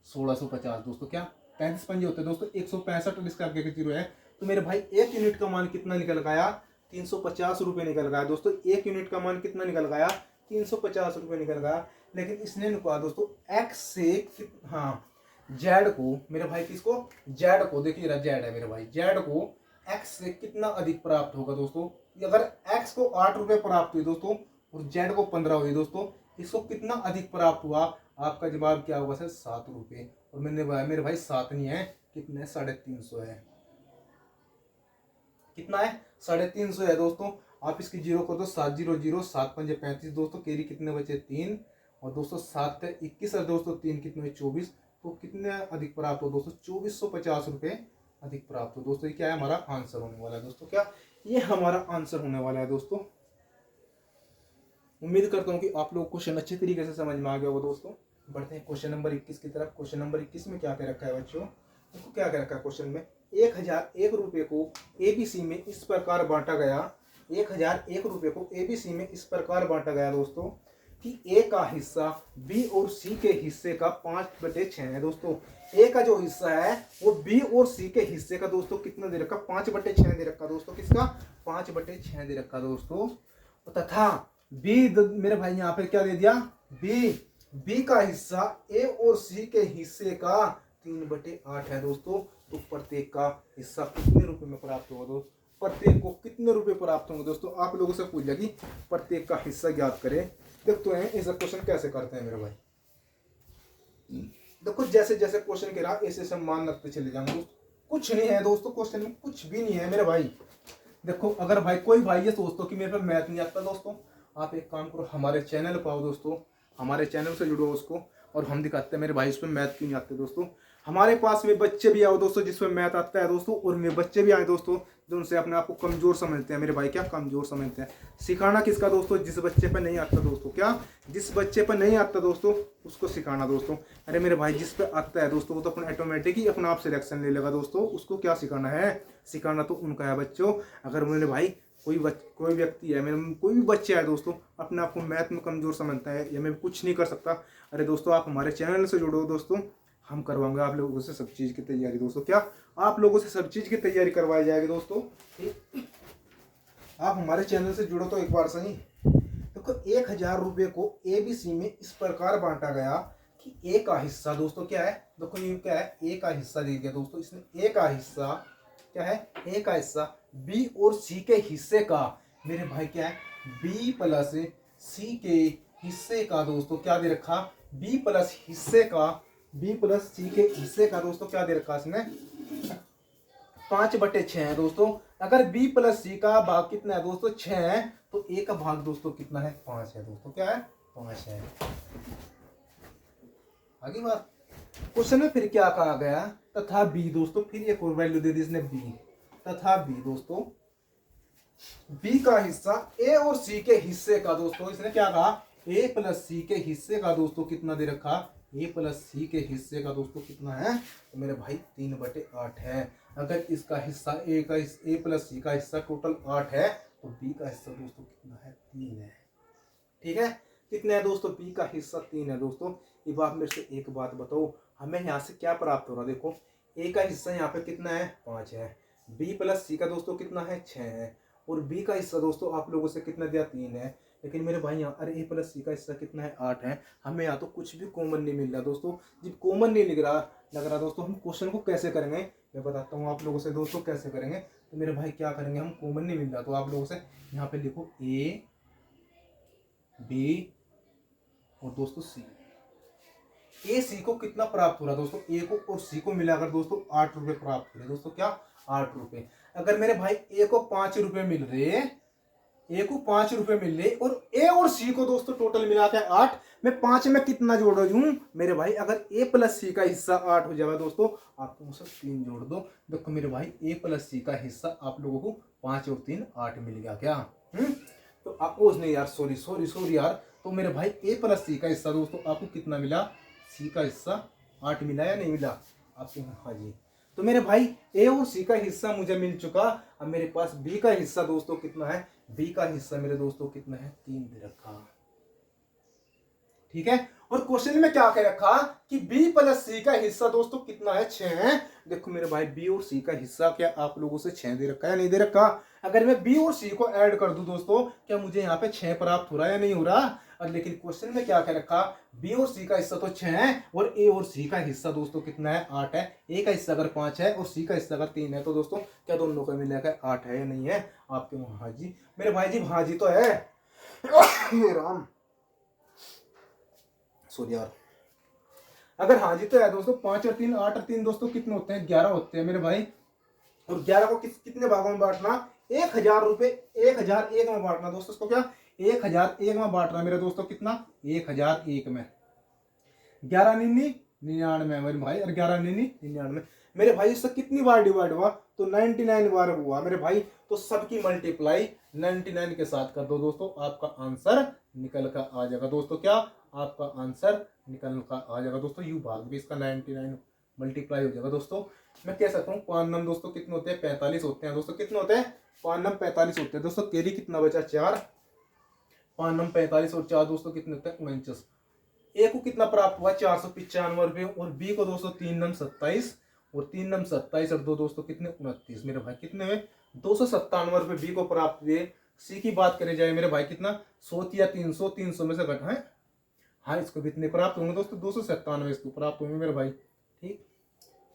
[SPEAKER 1] 1650 दोस्तों। क्या, 33 पंजे होते हैं दोस्तों, 165 और इसका आगे का जीरो है। तो मेरे भाई 1 यूनिट का मान कितना निकल गया, 350 रुपये निकल गया दोस्तों। 1 यूनिट का मान कितना निकल गया, 350 रुपये निकल गया। लेकिन इसने कहा दोस्तों एक्स से, हाँ जेड को मेरे भाई, किसको, जेड को, देखिए जेड है मेरे भाई, जेड को एक्स से कितना अधिक प्राप्त होगा दोस्तों। अगर एक्स को 8 रुपये प्राप्त हुई दोस्तों, और जेड को 15 हुई दोस्तों, इसको कितना अधिक प्राप्त हुआ, आपका जवाब क्या होगा सर, 7 रुपये। और मैंने मेरे भाई 7 नहीं है, कितने, 350 है। कितना है, 350 है दोस्तों। आप इसकी जीरो कर दो, 7 0 0, 7 5 35 दोस्तों। कैरी कितने बचे, 3। और दोस्तों 7 21 है दोस्तों, 3 कितने, 24। तो कितने अधिक प्राप्त हो दोस्तों, 2450 रुपये अधिक प्राप्त हो दोस्तों। ये क्या है, हमारा आंसर होने वाला है दोस्तों। क्या, ये हमारा आंसर होने वाला है दोस्तों। उम्मीद करता हूँ कि आप लोग क्वेश्चन अच्छे तरीके से समझ में आ गया होगा दोस्तों। बढ़ते हैं क्वेश्चन नंबर 21 की तरफ। क्वेश्चन नंबर 21 में क्या क्या रखा है बच्चों, देखो क्या क्या रखा है क्वेश्चन में। 1001 रुपये को ABC में इस प्रकार बांटा गया। 1001 रुपये को ABC में इस प्रकार बांटा गया दोस्तों कि ए का हिस्सा बी और सी के हिस्से का 5/6 है दोस्तों। ए का जो हिस्सा है वो बी और सी के हिस्से का दोस्तों कितना दे रखा, 5/6 दे रखा दोस्तों। किसका? 5/6 दे रखा दोस्तों। तथा बी मेरे भाई यहाँ पे क्या दे दिया, बी का हिस्सा ए और सी के हिस्से का 3/8 है दोस्तों। तो प्रत्येक का हिस्सा कितने रुपए में प्राप्त होगा दोस्तों? प्रत्येक को कितने रुपए प्राप्त होंगे दोस्तों? आप लोगों से पूछ लिया कि प्रत्येक का हिस्सा ज्ञात करें। देखते हैं इस क्वेश्चन कैसे करते हैं मेरे भाई। देखो जैसे जैसे क्वेश्चन कह रहा ऐसे ऐसे मान लगते चले जाएंगे दोस्तों। कुछ नहीं है दोस्तों, क्वेश्चन में कुछ भी नहीं है मेरे भाई। देखो अगर भाई कोई भाई ये सोचता कि मेरे पे मैथ नहीं आता दोस्तों, आप एक काम करो, हमारे चैनल पर आओ दोस्तों, हमारे चैनल से जुड़ो उसको, और हम दिखाते हैं मेरे भाई इसमें मैथ क्यों नहीं आते दोस्तों। हमारे पास में बच्चे भी आओ दोस्तों जिसमें मैथ आता है दोस्तों, और मेरे बच्चे भी आए दोस्तों जो उनसे अपने आप को कमजोर समझते हैं मेरे भाई। क्या कमजोर समझते हैं? सिखाना किसका दोस्तों? जिस बच्चे पर नहीं आता दोस्तों। क्या? जिस बच्चे पर नहीं आता दोस्तों उसको सिखाना दोस्तों। अरे मेरे भाई जिस पे आता है दोस्तों वो तो अपना ऑटोमेटिक ही अपना आप सिलेक्शन ले लेगा दोस्तों। उसको क्या सिखाना है? सिखाना तो उनका है बच्चों। अगर मेरे भाई कोई व्यक्ति है, मेरे कोई भी बच्चा है दोस्तों अपने आप को मैथ में कमजोर समझता है या मैं कुछ नहीं कर सकता, अरे दोस्तों आप हमारे चैनल से जुड़ो दोस्तों, हम करवाएंगे आप लोगों से सब चीज़ की तैयारी दोस्तों। क्या? आप लोगों से सब चीज़ की तैयारी करवाई जाएगी दोस्तों। आप हमारे चैनल से जुड़ो तो एक बार सही। देखो 1000 रुपये को ABC में इस प्रकार बांटा गया कि ए का हिस्सा दोस्तों क्या है, देखो ये क्या है, ए का हिस्सा दे दिया दोस्तों इसने। ए का हिस्सा क्या है? ए का हिस्सा बी और सी के हिस्से का मेरे भाई क्या है, बी प्लस सी के हिस्से का दोस्तों क्या दे रखा, बी प्लस सी के हिस्से का दोस्तों क्या दे रखा इसने, 5/6 है दोस्तों। अगर b प्लस सी का भाग कितना है दोस्तों? 6 है, तो a का भाग दोस्तों कितना है? 5 है दोस्तों। क्या है? 5 है। आगे बात क्वेश्चन में फिर क्या कहा गया, तथा b दोस्तों, फिर एक और वैल्यू दे दी इसने b, तथा b दोस्तों b का हिस्सा a और c के हिस्से का दोस्तों, इसने क्या कहा, a प्लस सी के हिस्से का दोस्तों कितना दे रखा, a प्लस सी के हिस्से का दोस्तों कितना है, तो मेरे भाई 3/8 है। अगर इसका हिस्सा a प्लस सी का हिस्सा टोटल 8 है तो b का हिस्सा दोस्तों कितना है? 3 है। ठीक है, कितना है दोस्तों? b का हिस्सा 3 है दोस्तों। अब आप मेरे से एक बात बताओ, हमें यहाँ से क्या प्राप्त हो रहा है? देखो a का हिस्सा यहाँ पे कितना है? 5 है। b प्लस सी का दोस्तों कितना है? 6 है। और b का हिस्सा दोस्तों आप लोगों से कितना दिया? 3 है। लेकिन मेरे भाई यहाँ अरे a प्लस सी का हिस्सा कितना है? 8 है। हमें यहाँ तो कुछ भी कॉमन नहीं मिल रहा दोस्तों। जब कॉमन नहीं लग रहा दोस्तों, हम क्वेश्चन को कैसे करेंगे मैं बताता हूँ आप लोगों से दोस्तों कैसे करेंगे। तो मेरे भाई क्या करेंगे, हम कॉमन नहीं मिल रहा तो आप लोगों से यहाँ पे लिखो a b और दोस्तों c। ए सी को कितना प्राप्त हो रहा दोस्तों? ए को और सी को मिलाकर दोस्तों 8 रुपए प्राप्त हो रहे दोस्तों। क्या? 8 रुपए। अगर मेरे भाई ए को 5 रुपए मिल रहे, ए को 5 रुपए मिल रहे और ए और सी को दोस्तों टोटल मिला के 8, मैं 5 में कितना जोड़ दूं मेरे भाई? अगर ए प्लस सी का हिस्सा 8 हो जाएगा दोस्तों, आप मुझसे 3 जोड़ दो। देखो मेरे भाई ए प्लस सी का हिस्सा आप लोगों को 5 और 3 8 मिल गया। क्या? तो आप नहीं यार, सॉरी यार। तो मेरे भाई ए प्लस सी का हिस्सा दोस्तों आपको कितना मिला? सी का हिस्सा 8 मिला या नहीं मिला आपको? हाँ जी। तो मेरे भाई ए और सी का हिस्सा मुझे मिल चुका। अब मेरे पास बी का हिस्सा दोस्तों कितना है? बी का हिस्सा मेरे दोस्तों कितना है? 3 दे रखा। ठीक है, और क्वेश्चन में क्या कह रखा कि b प्लस सी का हिस्सा दोस्तों कितना है? 6 है। देखो मेरे भाई b और c का हिस्सा क्या आप लोगों से 6 दे रखा है या नहीं दे रखा? अगर मैं b और c को ऐड कर दूं दोस्तों, क्या मुझे यहाँ पे 6 प्राप्त हो रहा है या नहीं हो रहा? और लेकिन क्वेश्चन में क्या कह रखा, b और c का हिस्सा तो 6 है और a और c का हिस्सा दोस्तों कितना है? 8 है। a का हिस्सा अगर 5 है और c का हिस्सा अगर 3 है तो दोस्तों क्या दोनों का मिलाकर 8 है या नहीं है? आपके वहां हाँ जी मेरे भाई जी, हाँ जी तो है। हे राम, सॉरी यार। अगर हाँ जी तो है दोस्तों 5 और 3 8 और 3 दोस्तों कितने होते हैं? 11 होते हैं मेरे भाई। और 11 को कितने भागों में बांटना? 1000 रुपए 1001 में बांटना दोस्तों। इसको क्या 1001 में बांट रहा है मेरे दोस्तों? कितना? 1001 में। 11 निन्नी 99 मेरे भाई, और 11 निन्नी 99 मेरे भाई। इससे कितनी बार डिवाइड हुआ? तो 99 बार हुआ मेरे भाई। तो सबकी मल्टीप्लाई 99 के साथ कर दो दोस्तों, आपका आंसर निकल कर आ जाएगा दोस्तों। क्या? आपका आंसर निकल कर आ जाएगा दोस्तों। यू भाग भी इसका 99 मल्टीप्लाई हो जाएगा दोस्तों। मैं कह सकता हूँ 5 नम दोस्तों कितने होते हैं, 45 होते हैं दोस्तों। कितने होते हैं, 5 नम 45 होते हैं दोस्तों। कैरी कितना बचा, 4। 5 नम 45 और 4 दोस्तों कितने होते हैं, 49। ए को कितना प्राप्त हुआ, 495 और बी को दोस्तों 3 नम 27 और 3 नम 27 और 2 दोस्तों कितने, 29। मेरे भाई कितने हुए, 297 बी को प्राप्त हुए। सी की बात करी जाए मेरे भाई कितना, 100 या 300, 300 में से घट है। हाँ, इसको भी इतने प्राप्त होंगे दोस्तों, 297 इसको प्राप्त होंगे मेरे भाई। ठीक,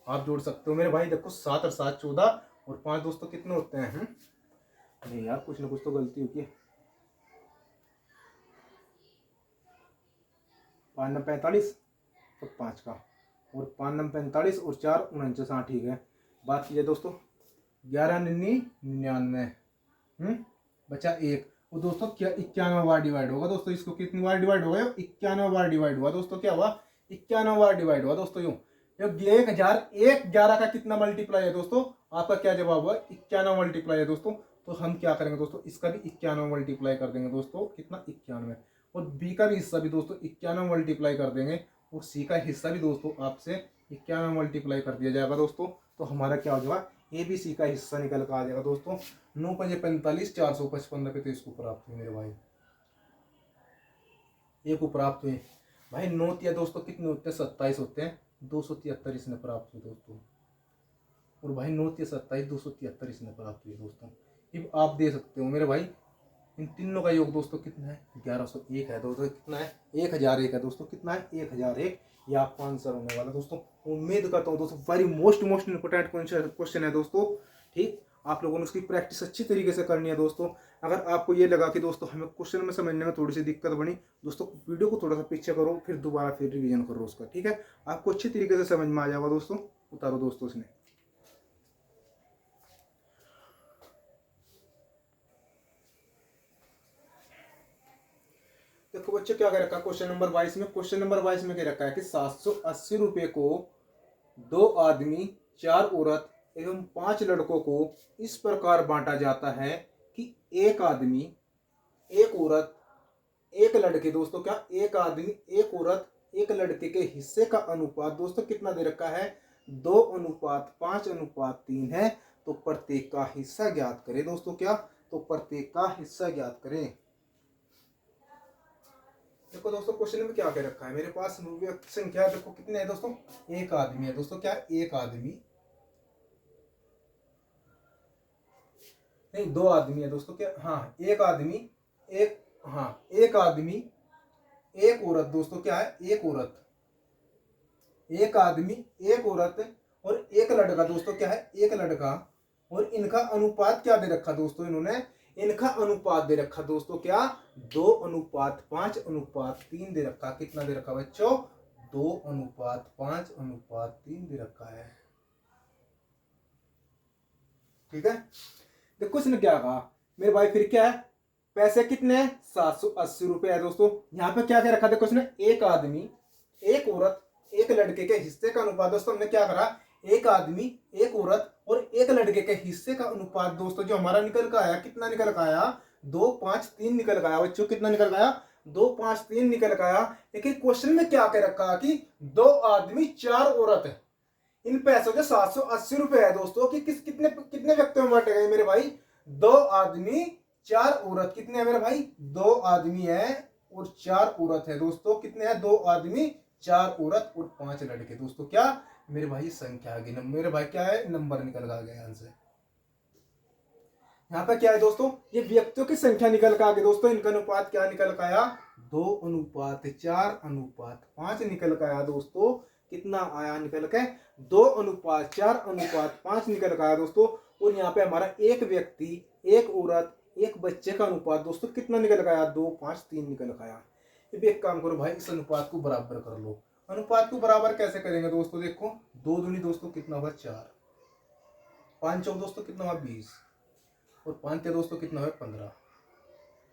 [SPEAKER 1] आप जोड़ सकते हो मेरे भाई। देखो 7 और 7 14 और 5 दोस्तों कितने होते हैं। नहीं यार, कुछ ना कुछ तो गलती होती है। 5 नम 45 तो 5 का, और 5 नम 45 और 4 49। हाँ ठीक है। बात कीजिए दोस्तों, 11 99 99, बचा 1। वो दोस्तों क्या 91 बार डिवाइड होगा दोस्तों। इसको कितनी बार डिवाइड होगा, 91 बार डिवाइड हुआ दोस्तों। क्या हुआ, 91 बार डिवाइड हुआ दोस्तों। यूं 11 का कितना मल्टीप्लाई है दोस्तों, आपका क्या जवाब हुआ, 91 मल्टीप्लाई है दोस्तों। तो हम क्या करेंगे दोस्तों, इसका भी 91 मल्टीप्लाई कर देंगे दोस्तों। कितना, 91। और बी का भी हिस्सा भी दोस्तों 91 मल्टीप्लाई कर देंगे, और सी का हिस्सा भी दोस्तों आपसे 91 मल्टीप्लाई कर दिया जाएगा दोस्तों। तो हमारा क्या हो जाएगा, ए बी सी का हिस्सा निकल कर आ जाएगा दोस्तों। 9 5 45, 455 रुपये तो इसको प्राप्त हुए मेरे भाई, ए को प्राप्त हुए भाई। 9 या दोस्तों कितने होते हैं, 27 होते हैं, 273 इसने प्राप्त हुए दोस्तों। और भाई 9 या 27, 273 इसने प्राप्त हुए दोस्तों। अब आप दे सकते हो मेरे भाई, इन तीनों का योग दोस्तों कितना है, 1101 है दोस्तों। कितना है, 1001 है दोस्तों। कितना है, 1001। ये आपका आंसर होने वाला दोस्तों। उम्मीद करता हूँ दोस्तों, वेरी मोस्ट इंपोर्टेंट क्वेश्चन है दोस्तों। ठीक, आप लोगों ने उसकी प्रैक्टिस अच्छी तरीके से करनी है दोस्तों। अगर आपको ये लगा कि दोस्तों हमें क्वेश्चन में समझने में थोड़ी सी दिक्कत बनी दोस्तों, वीडियो को थोड़ा सा पीछे करो, फिर दोबारा फिर रिवीजन करो उसका। ठीक है, आपको अच्छी तरीके से समझ में आ जाएगा दोस्तों। उतारो दोस्तों इसने। देखो बच्चों क्या कह रखा है क्वेश्चन नंबर 22 में। क्वेश्चन नंबर 22 में क्या रखा है कि 780 रुपये को 2 आदमी, 4 औरत एवं 5 लड़कों को इस प्रकार बांटा जाता है कि एक आदमी, एक औरत, एक लड़के दोस्तों। क्या, एक आदमी, एक औरत, एक लड़के के हिस्से का अनुपात दोस्तों कितना दे रखा है, 2:5:3 है। तो प्रत्येक का हिस्सा ज्ञात करें दोस्तों। क्या, तो प्रत्येक का हिस्सा ज्ञात करें। देखो दोस्तों क्वेश्चन में क्या कह रखा है, मेरे पास संख्या देखो कितने है दोस्तों, एक आदमी है दोस्तों। क्या, एक आदमी, नहीं 2 आदमी है दोस्तों। क्या, हाँ एक आदमी, एक, हाँ एक आदमी, एक औरत दोस्तों। क्या है, एक औरत, एक आदमी, एक औरत और एक लड़का दोस्तों। क्या है, एक लड़का। और इनका अनुपात क्या दे रखा दोस्तों, इन्होंने इनका अनुपात दे रखा दोस्तों। क्या, 2:5:3 दे रखा। कितना दे रखा बच्चों, 2:5:3 दे रखा है। ठीक है, देखो इसने क्या कहा मेरे भाई, फिर क्या है, पैसे कितने हैं, 780 रुपए है दोस्तों। यहाँ पे क्या क्या रखा, देखो इसने एक आदमी, एक औरत, एक लड़के के हिस्से का अनुपात दोस्तों। हमने क्या करा, एक आदमी, एक औरत और एक लड़के के हिस्से का अनुपात दोस्तों जो हमारा निकल का आया, कितना निकल का आया, 2:5:3 निकल का आया बच्चों। कितना निकल का आया, 2:5:3 निकल का आया। लेकिन क्वेश्चन में क्या कह रखा कि 2 आदमी, 4 औरत है। इन पैसों के 780 रुपए है दोस्तों कि कितने कितने व्यक्तियों में बांटे गए मेरे भाई, 2 आदमी, 4 औरत। कितने हैं मेरे भाई, 2 आदमी है और 4 औरत है दोस्तों। कितने हैं, 2 आदमी, 4 औरत और 5 लड़के दोस्तों। क्या मेरे भाई, संख्या आ गई, मेरे भाई क्या है, नंबर निकल का गया आंसर। यहाँ पे क्या है दोस्तों, ये व्यक्तियों की संख्या निकल का आ गई दोस्तों। इनका अनुपात क्या निकल का आया, 2:4:5 निकल का आया दोस्तों। कितना आया निकल के, 2:4:5 निकल का आया दोस्तों। और यहाँ पे हमारा एक व्यक्ति, एक औरत, एक बच्चे का अनुपात दोस्तों कितना निकल का आया, 2:5:3 निकल का आया। अब एक काम करो भाई, इस अनुपात को बराबर कर लो। अनुपात को बराबर कैसे करेंगे दोस्तों, देखो 2 दूनी दोस्तों कितना हुआ, 4, 5 चौक दोस्तों कितना हुआ, 20 और 5 दोस्तों कितना हुआ, 15।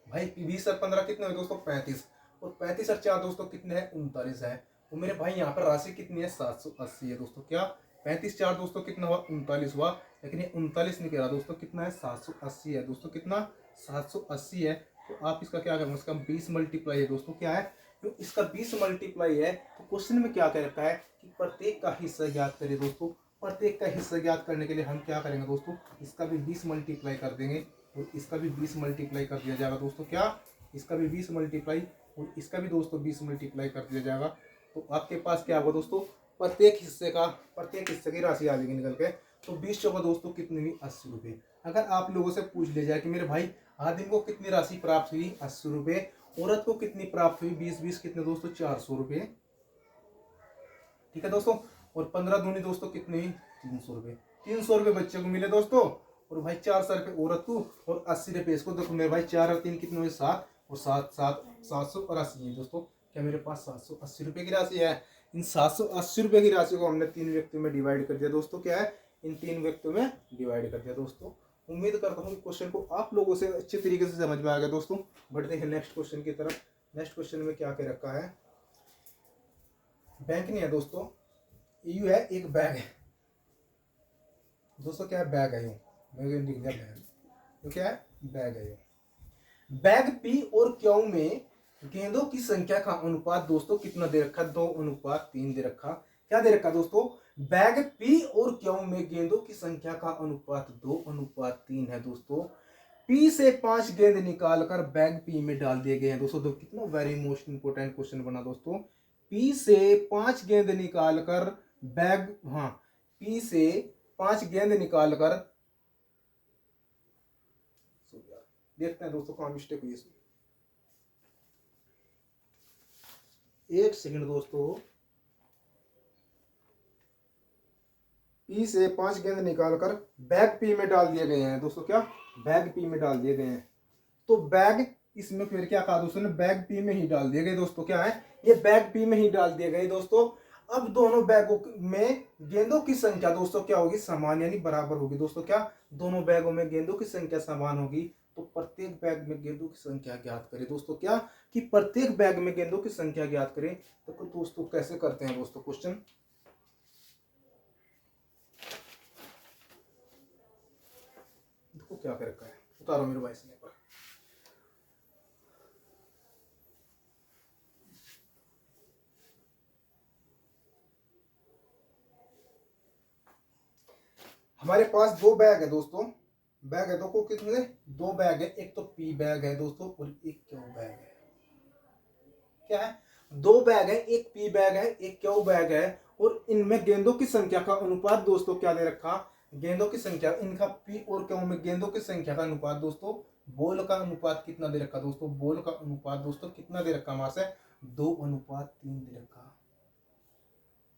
[SPEAKER 1] भाई 20 और 15 कितने हुए दोस्तों, 35 और 35 और 4 दोस्तों कितने हैं, 39 है। तो मेरे भाई यहाँ पर राशि कितनी है, 780 है दोस्तों। क्या, 35 4 दोस्तों कितना हुआ, 39 हुआ। लेकिन ये 39 नहीं कह रहा दोस्तों, कितना है, 780 है दोस्तों। कितना, 780 है। तो आप इसका क्या करेंगे, इसका 20 मल्टीप्लाई है दोस्तों। क्या है, तो इसका 20 मल्टीप्लाई है। तो क्वेश्चन में क्या कह रखा है कि प्रत्येक का हिस्सा ज्ञात करें दोस्तों। प्रत्येक का हिस्सा ज्ञात करने के लिए हम क्या करेंगे दोस्तों, इसका भी 20 मल्टीप्लाई कर देंगे और इसका भी 20 मल्टीप्लाई कर दिया जाएगा दोस्तों। क्या, इसका भी 20 मल्टीप्लाई और इसका भी दोस्तों 20 मल्टीप्लाई कर दिया जाएगा। तो आपके पास क्या होगा दोस्तों, प्रत्येक हिस्से की राशि आ जाएगी निकल के। तो 20 चौका दोस्तों कितनी हुई, 80 रुपये। अगर आप लोगों से पूछ लिया जाए कि मेरे भाई आदमी को कितनी राशि प्राप्त हुई, 80 रुपये, औरत को कितनी प्राप्त हुई, 20 कितने दोस्तों, 400 रुपये। ठीक है दोस्तों, और 15 दूनी दोस्तों कितने हुई, 300 रुपये। 300 रुपये बच्चे को मिले दोस्तों, और भाई 400 रुपये औरत को और 80 रुपये इसको। देखो मेरे भाई 4 और 3 कितने हुए, 7, और 780 है दोस्तों। क्या मेरे पास 780 रुपये की राशि है। इन 780 रुपये की राशि को हमने 3 व्यक्तियों में डिवाइड कर दिया दोस्तों। क्या है, इन 3 व्यक्तियों में डिवाइड कर दिया दोस्तों। उम्मीद करता हूँ कि क्वेश्चन को आप लोगों से अच्छे तरीके से समझ में आ गया दोस्तों। बढ़ते हैं नेक्स्ट क्वेश्चन की तरफ। नेक्स्ट क्वेश्चन में क्या कह रखा है, बैंक नहीं है दोस्तों, यू है, एक बैग है दोस्तों। क्या है, बैग है, यूं लिख दिया बैग। तो क्या है, बैग है यूं। बैग पी और क्यू में गेंदों की संख्या का अनुपात दोस्तों कितना दे रखा, 2:3 दे रखा। क्या दे रखा दोस्तों, बैग पी और क्यू में गेंदों की संख्या का अनुपात 2:3 है दोस्तों। पी से 5 गेंद निकालकर बैग पी में डाल दिए गए हैं दोस्तों। तो कितना वेरी मोस्ट इंपोर्टेंट क्वेश्चन बना दोस्तों। पी से 5 गेंद निकालकर बैग, हाँ, पी से 5 गेंद निकालकर, देखते हैं दोस्तों कहाँ मिस्टेक हुई इसमें। एक सेकंड दोस्तों। पी से 5 गेंद निकालकर बैग पी में डाल दिए गए हैं दोस्तों। क्या, बैग पी में डाल दिए गए हैं। तो बैग, इसमें फिर क्या कहा दोस्तों ने, बैग पी में ही डाल दिए गए दोस्तों। क्या है, ये बैग पी में ही डाल दिए गए दोस्तों। अब दोनों बैगों में गेंदों की संख्या दोस्तों क्या होगी, समान यानी बराबर होगी दोस्तों। क्या, दोनों बैगों में गेंदों की संख्या समान होगी। तो प्रत्येक बैग में गेंदों की संख्या ज्ञात करें दोस्तों। क्या, कि प्रत्येक बैग में गेंदों की संख्या ज्ञात करें। तो दोस्तों कैसे करते हैं दोस्तों क्वेश्चन, देखो क्या कर रखा है, उतारो मेरे भाई से पर। हमारे पास 2 बैग है दोस्तों। बैग है देखो कितने, 2 बैग है। एक तो पी बैग है दोस्तों और एक क्यू बैग है। क्या है, 2 बैग है, एक पी बैग है, एक क्यू बैग है। और इनमें गेंदों की संख्या का अनुपात दोस्तों क्या दे रखा, गेंदों की संख्या, इनका पी और क्यू में गेंदों की संख्या का अनुपात दोस्तों, बॉल का अनुपात कितना दे रखा दोस्तों, बॉल का अनुपात दोस्तों कितना दे रखा हमारे से, 2:3 दे रखा।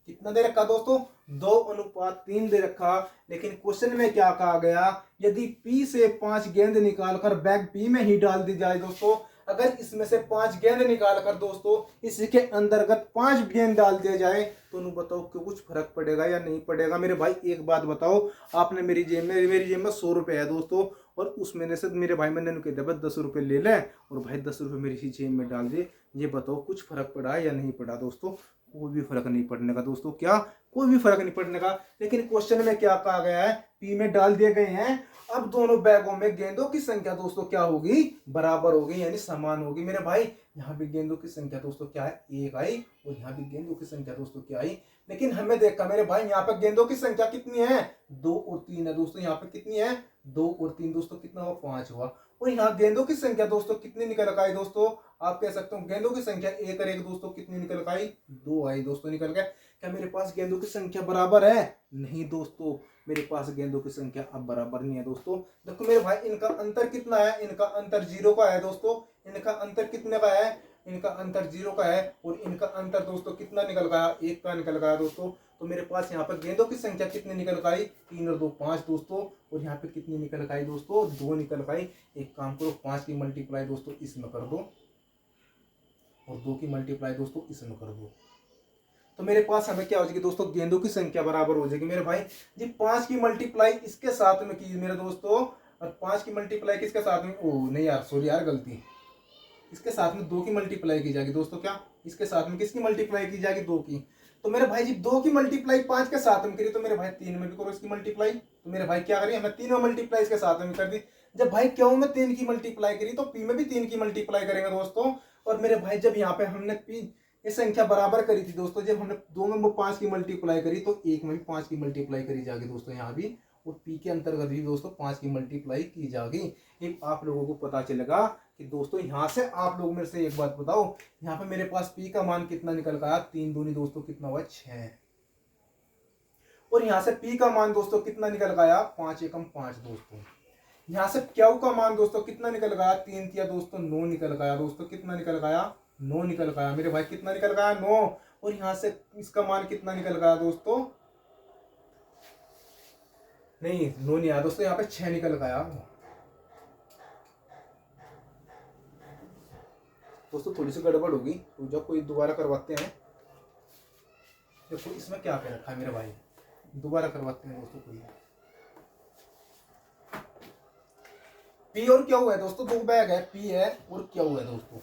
[SPEAKER 1] कितना दे रखा दोस्तों, 2:3 दे रखा। लेकिन क्वेश्चन में क्या कहा गया, यदि P से 5 गेंद निकालकर बैग P में ही डाल दी जाए दोस्तों। अगर इसमें से 5 गेंद निकालकर दोस्तों इसके अंतर्गत 5 गेंद डाल दिया जाए तो बताओ कि कुछ फर्क पड़ेगा या नहीं पड़ेगा। मेरे भाई एक बात बताओ, आपने मेरी जेब में 100 रुपए है दोस्तों, और उसमें से मेरे भाई मैंने कह दिया 10 रुपए ले लें और भाई 10 रुपए मेरी जेब में डाल दिए। ये बताओ कुछ फर्क पड़ा या नहीं पड़ा दोस्तों, कोई भी फर्क नहीं पड़ने का दोस्तों। क्या, कोई भी फर्क नहीं पड़ने का। लेकिन क्वेश्चन में क्या कहा गया है, पी में डाल दिए गए हैं। अब दोनों बैगों में गेंदों की संख्या दोस्तों क्या होगी, बराबर होगी यानी समान होगी। मेरे भाई यहाँ भी गेंदों की संख्या दोस्तों क्या है, 1 आई, और यहाँ भी गेंदों की संख्या दोस्तों क्या आई। लेकिन हमें देखा मेरे भाई यहाँ पे गेंदों की संख्या कितनी है, 2 और 3 है दोस्तों। यहाँ पे कितनी है, 2 और 3 दोस्तों, कितना हुआ, 5 हुआ। और यहाँ गेंदों की संख्या दोस्तों कितनी निकल आई दोस्तों, आप कह सकते हो गेंदों की संख्या 1 और 1 दोस्तों कितनी निकल आई, 2 आई दोस्तों निकल गए। क्या मेरे पास गेंदों की संख्या बराबर है, नहीं दोस्तों, मेरे पास गेंदों की संख्या अब बराबर नहीं है दोस्तों। देखो मेरे भाई इनका अंतर कितना है, इनका अंतर 0 का है दोस्तों। इनका अंतर कितने का है, इनका अंतर 0 का है। और इनका अंतर दोस्तों कितना निकल गया, 1 का निकल गया दोस्तों। तो मेरे पास यहाँ पर गेंदों की संख्या कितनी निकल गई, 3 और 2 5 दोस्तों। और यहाँ पे कितनी निकल गई दोस्तों, 2 निकल गई। एक काम करो, 5 की मल्टीप्लाई दोस्तों इसमें कर दो और 2 की मल्टीप्लाई दोस्तों इसमें कर दो। तो मेरे पास हमें क्या हो जाएगी दोस्तों, गेंदों की संख्या बराबर हो जाएगी। मेरे भाई जी 5 की मल्टीप्लाई इसके साथ में की मेरे दोस्तों, और 5 की मल्टीप्लाई किसके साथ में, ओ नहीं यार सॉरी यार गलती, इसके साथ में 2 की मल्टीप्लाई की जाएगी दोस्तों। क्या, इसके साथ में किसकी मल्टीप्लाई की जाएगी, 2 की। तो मेरे भाई जी 2 की मल्टीप्लाई 5 के साथ में करी, तो मेरे भाई 3 में भी करो इसकी मल्टीप्लाई। तो मेरे भाई क्या करिए, हमें 3 में मल्टीप्लाई इसके साथ में कर दी। जब भाई क्यों में 3 की मल्टीप्लाई करी तो पी में भी 3 की मल्टीप्लाई करेंगे दोस्तों। और मेरे भाई जब यहाँ पे हमने पी ये संख्या बराबर करी थी दोस्तों, जब हमने दो में 5 की मल्टीप्लाई करी तो एक में भी 5 की मल्टीप्लाई करी जाएगी दोस्तों यहाँ भी, और पी के अंतर्गत भी दोस्तों 5 की मल्टीप्लाई की जाएगी। ये आप लोगों को पता चलेगा कि दोस्तों यहाँ से आप लोग मेरे से एक बात बताओ, यहाँ पे मेरे पास पी का मान कितना निकल गया, 3 दूनी दोस्तों कितना हुआ 6, और यहाँ से पी का मान दोस्तों कितना निकल गया 5 एकम 5 दोस्तों। यहाँ से क्यू का मान दोस्तों कितना निकल गया, 3 तिया दोस्तों 9 निकल गया दोस्तों, कितना निकल गया 9 निकल गया मेरे भाई, कितना निकल गया 9, और यहाँ से इसका मान कितना निकल गया दोस्तों, नहीं 9 नहीं आया दोस्तों, यहाँ पे 6 निकल गया दोस्तों। थोड़ी सी गड़बड़ होगी तो जब कोई दोबारा करवाते हैं, देखो इसमें क्या पे रखा है मेरे भाई, दोबारा करवाते हैं दोस्तों। कोई पी और क्यू है दोस्तों, दो बैग है, पी है और क्यू है दोस्तों।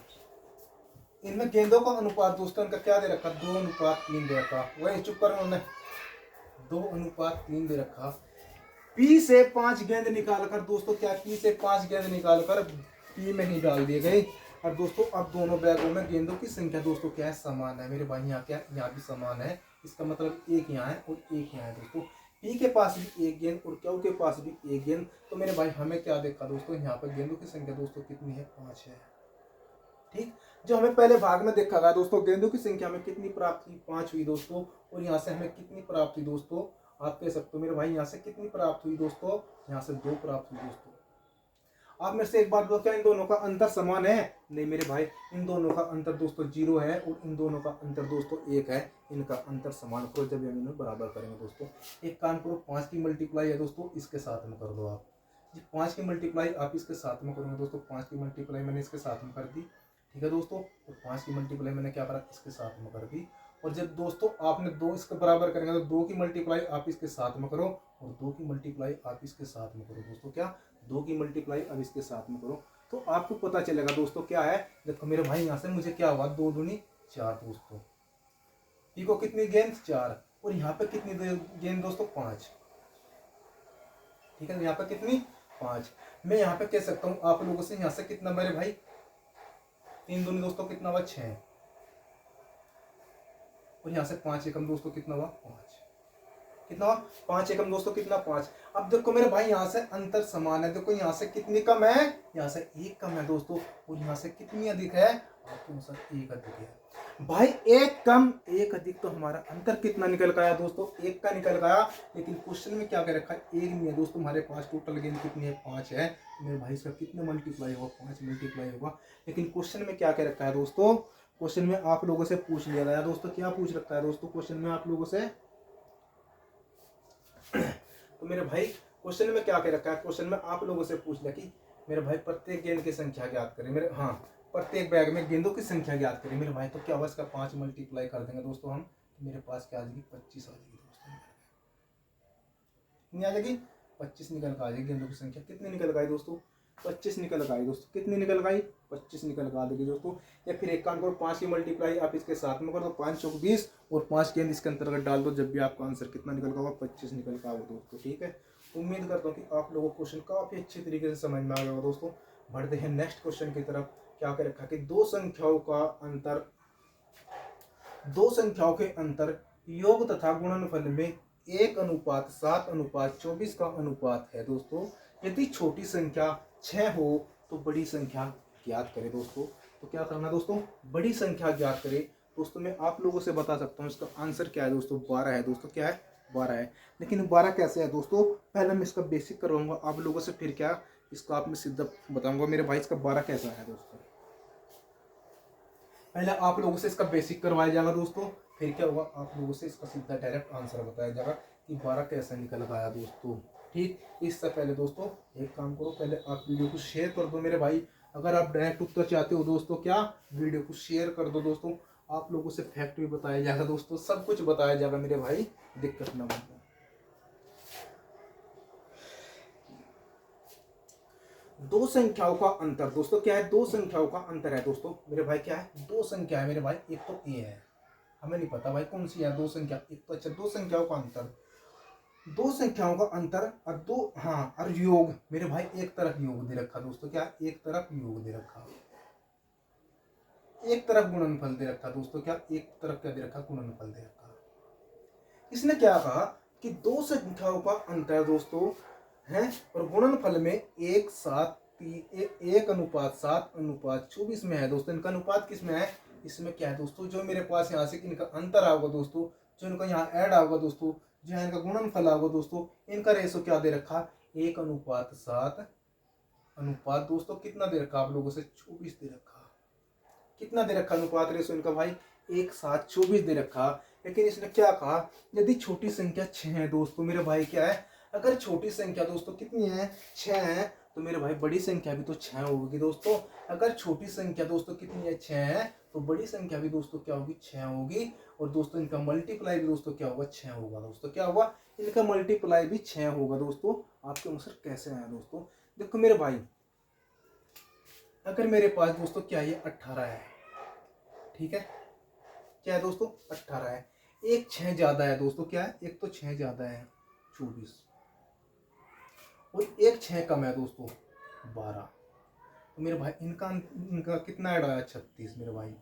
[SPEAKER 1] इनमें गेंदों का अनुपात दोस्तों इनका क्या दे रखा, 2:3 दे रखा, वही चुप कर उन्होंने 2:3 दे रखा। पी से 5 गेंद निकालकर दोस्तों, क्या पी से 5 गेंद निकालकर पी में ही डाल दिए गए। और दोस्तों अब दोनों बैगों में गेंदों की संख्या दोस्तों क्या है, समान है मेरे भाई, यहाँ क्या यहाँ भी समान है, इसका मतलब एक यहाँ है और एक यहाँ है दोस्तों। पी के पास भी एक गेंद और क्यू के पास भी एक गेंद, तो मेरे भाई हमें क्या देखा दोस्तों, यहाँ पर गेंदों की संख्या दोस्तों कितनी है, 5 है। ठीक, जो हमें पहले भाग में देखा गया दोस्तों, गेंदों की संख्या में कितनी प्राप्त हुई, 5 हुई दोस्तों, और यहाँ से हमें कितनी प्राप्त हुई दोस्तों, आप कह सकते हो मेरे भाई यहाँ से कितनी प्राप्त हुई दोस्तों, यहाँ से 2 प्राप्त हुई दोस्तों। आप मेरे से एक बात बताओ, क्या इन दोनों का अंतर समान है, नहीं मेरे भाई, इन दोनों का अंतर दोस्तों 0 है, और इन दोनों का अंतर दोस्तों 1 है, इनका अंतर समान करो जब हम इन्हें बराबर करेंगे दोस्तों। एक काम करो, 5 की मल्टीप्लाई है दोस्तों, इसके साथ में कर दो आप, जी 5 की मल्टीप्लाई आप इसके साथ में करोगे दोस्तों, 5 की मल्टीप्लाई मैंने इसके साथ में कर दी, ठीक है दोस्तों, तो 5 की मल्टीप्लाई मैंने क्या करा, इसके साथ में कर दी। और जब दोस्तों आपने 2 इसके बराबर करेंगे तो 2 की मल्टीप्लाई आप इसके साथ में करो, और 2 की मल्टीप्लाई आप इसके साथ में करो दोस्तों, क्या 2 की मल्टीप्लाई अब इसके साथ में करो, तो आपको पता चलेगा दोस्तों क्या है। देखो मेरे भाई यहाँ से मुझे क्या हुआ, 2 दूनी 4 दोस्तों, पी को कितनी गेंद 4, और यहाँ पे कितनी गेंद दोस्तों 5, ठीक है, यहाँ पे कितनी 5। मैं यहाँ पे कह सकता हूँ आप लोगों से, यहाँ से कितना मेरे भाई 3 दूनी दोस्तों कितना हुआ 6, और यहाँ से 5 एकम दोस्तों कितना हुआ 5, कितना हुआ 5 एकम दोस्तों कितना 5। अब देखो मेरे भाई यहाँ से अंतर समान है, देखो यहाँ से कितनी कम है, यहाँ से 1 कम है दोस्तों, और यहाँ से कितनी अधिक है, आपके अनुसार 1 अधिक है भाई, 1 कम 1 अधिक, तो हमारा अंतर कितना निकल गया दोस्तों, 1 का निकल गया। लेकिन क्वेश्चन में क्या कह रखा है, 1 नहीं है दोस्तों, हमारे पास टोटल गेंद कितनी है 5 है, मेरे भाई इसका कितने मल्टीप्लाई होगा, 5 मल्टीप्लाई होगा। लेकिन क्वेश्चन में क्या कह रखा है दोस्तों, क्वेश्चन में आप लोगों से पूछ लिया गया दोस्तों, क्या पूछ रखा है दोस्तों क्वेश्चन में आप लोगों से, तो मेरे भाई क्वेश्चन में क्या कह रखा है, क्वेश्चन में आप लोगों से पूछ लिया कि मेरे भाई प्रत्येक गेंद की संख्या ज्ञात करें, मेरे हाँ प्रत्येक बैग में गेंदों की संख्या ज्ञात करें मेरे भाई, तो क्या होगा, इसका 5 मल्टीप्लाई कर देंगे दोस्तों हम, तो मेरे पास क्या आ जाएगी 25 आ जाएगी दोस्तों, कितनी आ जाएगी 25 निकल कर आ जाएगी। गेंदों की संख्या कितनी निकल गई दोस्तों, 25 निकल गई दोस्तों, कितनी निकल गई 25 निकल कर आ जाएगी दोस्तों। या फिर एक काम करो, 5 की मल्टीप्लाई आप इसके साथ में कर दो, 5 चौक 20, और 5 गेंद इसके अंतर्गत डाल दो, जब भी आपका आंसर कितना निकल होगा 25 निकल कर आएगा दोस्तों, ठीक है। उम्मीद करता हूँ कि आप लोगों को क्वेश्चन काफी अच्छी तरीके से समझ में आ गया होगा दोस्तों। बढ़ते हैं नेक्स्ट क्वेश्चन की तरफ। क्या कर रखा कि दो संख्याओं के अंतर योग तथा गुणनफल में 1:7:24 का अनुपात है दोस्तों। यदि छोटी संख्या 6 हो तो बड़ी संख्या ज्ञात करें दोस्तों। तो क्या करना दोस्तों, बड़ी संख्या ज्ञात करें दोस्तों। मैं आप लोगों से बता सकता हूँ इसका आंसर क्या है दोस्तों, 12 है दोस्तों। क्या है, 12 है। लेकिन 12 कैसे है दोस्तों, पहले मैं इसका बेसिक करवाऊंगा आप लोगों से, फिर क्या इसका आप मैं सीधा बताऊंगा मेरे भाई इसका 12 कैसा है दोस्तों। पहले आप लोगों से इसका बेसिक करवाया जाएगा दोस्तों, फिर क्या होगा आप लोगों से इसका सीधा डायरेक्ट आंसर बताया जाएगा कि 12 कैसे निकल गया दोस्तों। ठीक, इससे पहले दोस्तों एक काम करो, पहले आप वीडियो को शेयर कर दो मेरे भाई। अगर आप डायरेक्ट उत्तर चाहते हो दोस्तों, क्या वीडियो को शेयर कर दो दोस्तों। आप लोगों से फैक्ट भी बताया जाएगा दोस्तों, सब कुछ बताया जाएगा मेरे भाई, दिक्कत ना हो। दो संख्याओं का अंतर दोस्तों क्या है, दो संख्याओं का अंतर है दोस्तों मेरे भाई। क्या है, दो संख्या है मेरे भाई। एक तो ए है, हमें नहीं पता भाई कौन सी है दो संख्या। एक तो अच्छा, दो संख्याओं का अंतर, दो संख्याओं का अंतर और दो, हाँ, और योग मेरे भाई एक तरफ योग दे रखा दोस्तों। क्या, एक तरफ योग दे रखा। एक तरफ गुणनफल दे रखा दोस्तों, क्या एक तरफ क्या दे रखा, गुणनफल दे रखा। इसने क्या कहा कि दो संख्याओं का अंतर दोस्तों है और गुणनफल में 1:7 में है दोस्तों। इनका अनुपात किस में है, इसमें क्या है दोस्तों, जो मेरे पास यहाँ से इनका अंतर आएगा दोस्तों, जो इनका यहाँ ऐड आएगा दोस्तों, जो यहाँ इनका गुणनफल आएगा दोस्तों, इनका रेशो क्या दे रखा, 1:7 अनुपात दोस्तों कितना दे रखा आप लोगों से, 24 दे रखा। कितना दे रखा अनुपात रेशो इनका भाई, 1:7 दे रखा। लेकिन इसने क्या कहा, यदि छोटी संख्या 6 है दोस्तों, मेरे भाई क्या है, अगर छोटी संख्या दोस्तों कितनी है, 6 है, तो मेरे भाई बड़ी संख्या भी तो 6 होगी दोस्तों। अगर छोटी संख्या दोस्तों कितनी है, 6 है, तो बड़ी संख्या भी दोस्तों क्या होगी, 6 होगी। और दोस्तों इनका मल्टीप्लाई भी दोस्तों क्या होगा, 6 होगा दोस्तों। क्या होगा, इनका मल्टीप्लाई भी 6 होगा दोस्तों। आपके अनुसार कैसे आया दोस्तों, देखो मेरे भाई, अगर मेरे पास दोस्तों क्या है, 18 है, ठीक है, क्या है दोस्तों, 18 है। एक 6 ज्यादा है दोस्तों, क्या है, एक तो 6 ज्यादा है 24, और एक 6 कम है दोस्तों 12। तो मेरे भाई इनका इनका कितना ऐड आया, 36 मेरे भाई,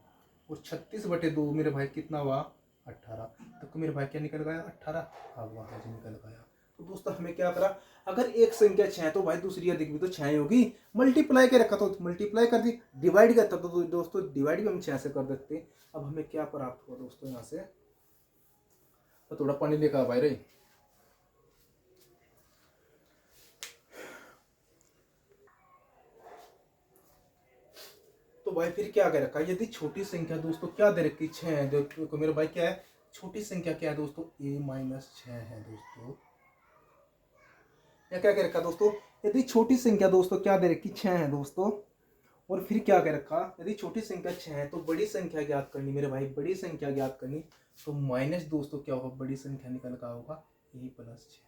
[SPEAKER 1] और 36/2 मेरे भाई कितना हुआ, 18। तो मेरे भाई क्या निकल गया, 18। हाँ वहाँ से निकल गया। तो दोस्तों हमें क्या करा, अगर एक संख्या 6 है तो भाई दूसरी अधिक भी तो 6 ही होगी। मल्टीप्लाई के रखा तो मल्टीप्लाई कर दी, डिवाइड करता तो दोस्तों डिवाइड भी हम 6 से कर देते। अब हमें क्या प्राप्त हुआ दोस्तों, यहाँ से तो थोड़ा पानी लेकर आ भाई रे। तो भाई फिर क्या कर रखा, यदि छोटी संख्या दोस्तों क्या दे रखी, 6 है, देखो मेरे भाई क्या है, छोटी संख्या क्या है दोस्तों, a-6 है दोस्तों। या क्या कह रखा दोस्तों, यदि छोटी संख्या दोस्तों क्या दे रखी, 6 है दोस्तों। और फिर क्या कह रखा, यदि छोटी संख्या 6 है तो बड़ी संख्या ज्ञात करनी मेरे भाई, बड़ी संख्या ज्ञात करनी। तो माइनस दोस्तों क्या होगा, बड़ी संख्या निकल का होगा a+6।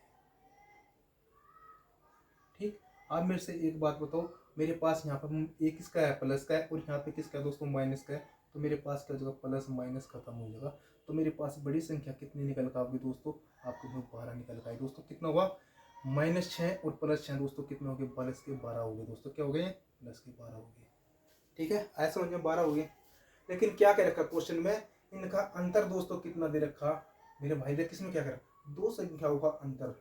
[SPEAKER 1] ठीक। अब मेरे से एक बात बताओ, मेरे पास यहाँ पर एक किसका है, प्लस का है, और यहाँ पे किसका है दोस्तों, माइनस का है। तो मेरे पास क्या हो जाएगा, प्लस माइनस खत्म हो जाएगा। तो मेरे पास बड़ी संख्या कितनी निकल कर आओगी दोस्तों, आपको 12 निकल कर आई दोस्तों। कितना हुआ, -6 और +6 दोस्तों कितने हो गए, प्लस के 12 हो गए दोस्तों। क्या हो गए, प्लस के 12 हो गए। ठीक है, ऐसा समझ में 12 हो गए। लेकिन क्या कह रखा क्वेश्चन में, इनका अंतर दोस्तों कितना दे रखा मेरे भाई, देख किसमें क्या कर, दो संख्याओं का अंतर।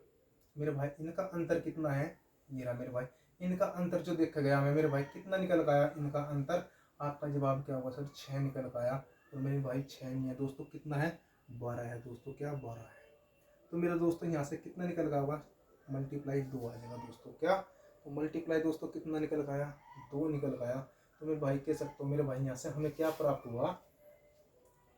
[SPEAKER 1] मेरे भाई इनका अंतर कितना है, ये रहा मेरे भाई। इनका अंतर जो देखा गया हमें मेरे भाई कितना निकल गया इनका अंतर, आपका जवाब क्या होगा सर, 6 निकल गया। तो मेरे भाई 6 नहीं है दोस्तों, कितना है, 12 है दोस्तों। क्या 12 है। तो मेरा दोस्तों यहाँ से कितना निकल गया होगा, मल्टीप्लाई 2 आ जाएगा दोस्तों। क्या, तो मल्टीप्लाई दोस्तों कितना निकल गया, 2 निकल गया। तो मेरे भाई कह सकते हो मेरे भाई यहाँ से हमें क्या प्राप्त हुआ,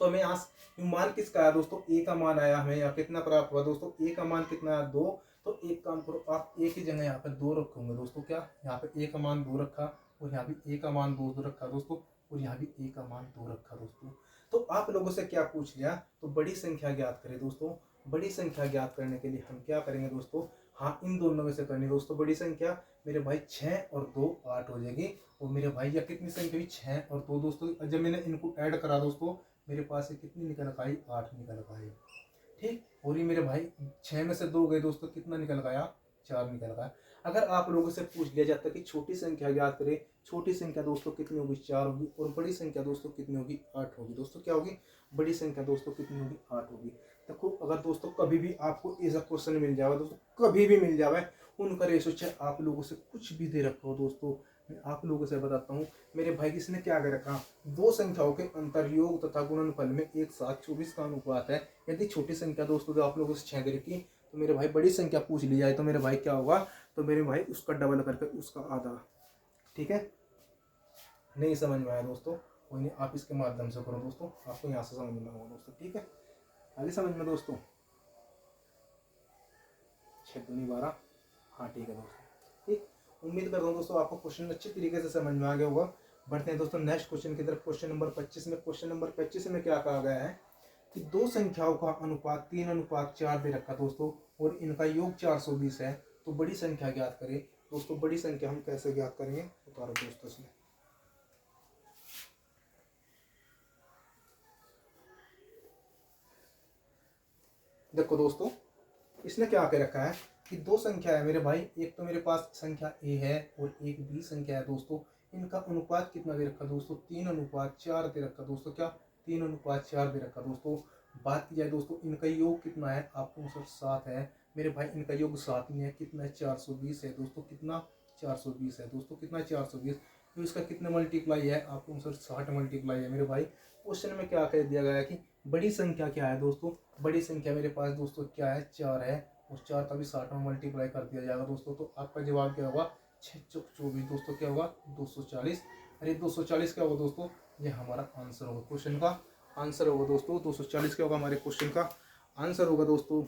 [SPEAKER 1] तो हमें यहाँ मान किसका आया दोस्तों, ए का मान आया हमें। यहाँ कितना प्राप्त हुआ दोस्तों, ए का मान कितना आया, 2। तो एक काम करो, आप ए की जगह यहाँ पे 2 रखोगे दोस्तों। क्या, यहाँ पे ए का मान 2 रखा, और यहाँ भी ए का मान 2 रखा दोस्तों, और यहाँ भी ए का मान 2 रखा दोस्तों। तो आप लोगों से क्या पूछ लिया, तो बड़ी संख्या ज्ञात करें दोस्तों। बड़ी संख्या ज्ञात करने के लिए हम क्या करेंगे दोस्तों, हाँ इन दोनों में से करनी दोस्तों बड़ी संख्या। मेरे भाई 6 और 2 8 हो जाएगी। और मेरे भाई या कितनी संख्या हुई, 6 और 2 दोस्तों। जब मैंने इनको ऐड करा दोस्तों, मेरे पास ये कितनी निकल आई, 8 निकल आई। ठीक। और ये मेरे भाई 6 में से 2 गए दोस्तों, कितना निकल गया, 4 निकल गया। अगर आप लोगों से पूछ लिया जाता कि छोटी संख्या ज्ञात करें, छोटी संख्या दोस्तों कितनी होगी, 4 होगी। और बड़ी संख्या दोस्तों कितनी होगी, 8 होगी दोस्तों। क्या होगी, बड़ी संख्या दोस्तों कितनी होगी, 8 होगी। देखो अगर दोस्तों कभी भी आपको ऐसा क्वेश्चन मिल जाएगा दोस्तों, कभी भी मिल जाए, उनका रेशो चाहे आप लोगों से कुछ भी दे रखा हो दोस्तों, मैं आप लोगों से बताता हूँ। मेरे भाई किसने क्या कर रखा, दो संख्याओं के अंतर योग तथा गुणनफल में 1:7 का अनुपात है। यदि छोटी संख्या दोस्तों जो आप लोगों से 6 दे रखी, तो मेरे भाई बड़ी संख्या पूछ ली जाए तो मेरे भाई क्या होगा, तो मेरे भाई उसका डबल करके उसका आधा। ठीक है, नहीं समझ में आया दोस्तों, कोई नहीं, आप इसके माध्यम से करो दोस्तों, आपको यहाँ से समझ में होगा दोस्तों। ठीक है, आगे समझ में दोस्तों, 6 दूनी 12। हाँ ठीक है दोस्तों, ठीक। उम्मीद करता हूँ दोस्तों आपको क्वेश्चन अच्छी तरीके से समझ में आ गया होगा। बढ़ते हैं दोस्तों नेक्स्ट क्वेश्चन की तरफ। क्वेश्चन नंबर 25 में, क्वेश्चन नंबर 25 में क्या कहा गया है कि दो संख्याओं का अनुपात 3:4 दे रखा दोस्तों, और इनका योग 420 है। तो बड़ी संख्या ज्ञात करें दोस्तों। बड़ी संख्या हम कैसे ज्ञात करेंगे, उतारो दोस्तों इसमें। देखो दोस्तों, इसने क्या कह रखा है कि दो संख्या है मेरे भाई, एक तो मेरे पास संख्या ए है और एक बी संख्या है दोस्तों। इनका अनुपात कितना दे रखा दोस्तों, 3:4 दे रखा दोस्तों। क्या 3:4 दे रखा दोस्तों। बात की जाए दोस्तों इनका योग कितना है, आपको 7 है मेरे भाई। इनका योग 7 में है, कितना है 420 है दोस्तों। कितना 420 है दोस्तों, कितना 420। तो इसका कितना मल्टीप्लाई है, आपको 60 मल्टीप्लाई है मेरे भाई। क्वेश्चन में क्या कह दिया गया है कि बड़ी संख्या क्या है दोस्तों। बड़ी संख्या मेरे पास दोस्तों क्या है, 4 है, और 4 का भी 60 में मल्टीप्लाई कर दिया जाएगा दोस्तों। तो आपका जवाब क्या होगा, 6 चौक 24 दोस्तों। क्या होगा 240। अरे 240 क्या होगा दोस्तों, ये हमारा आंसर होगा, क्वेश्चन का आंसर होगा दोस्तों। 240 क्या होगा, हमारे क्वेश्चन का आंसर होगा दोस्तों।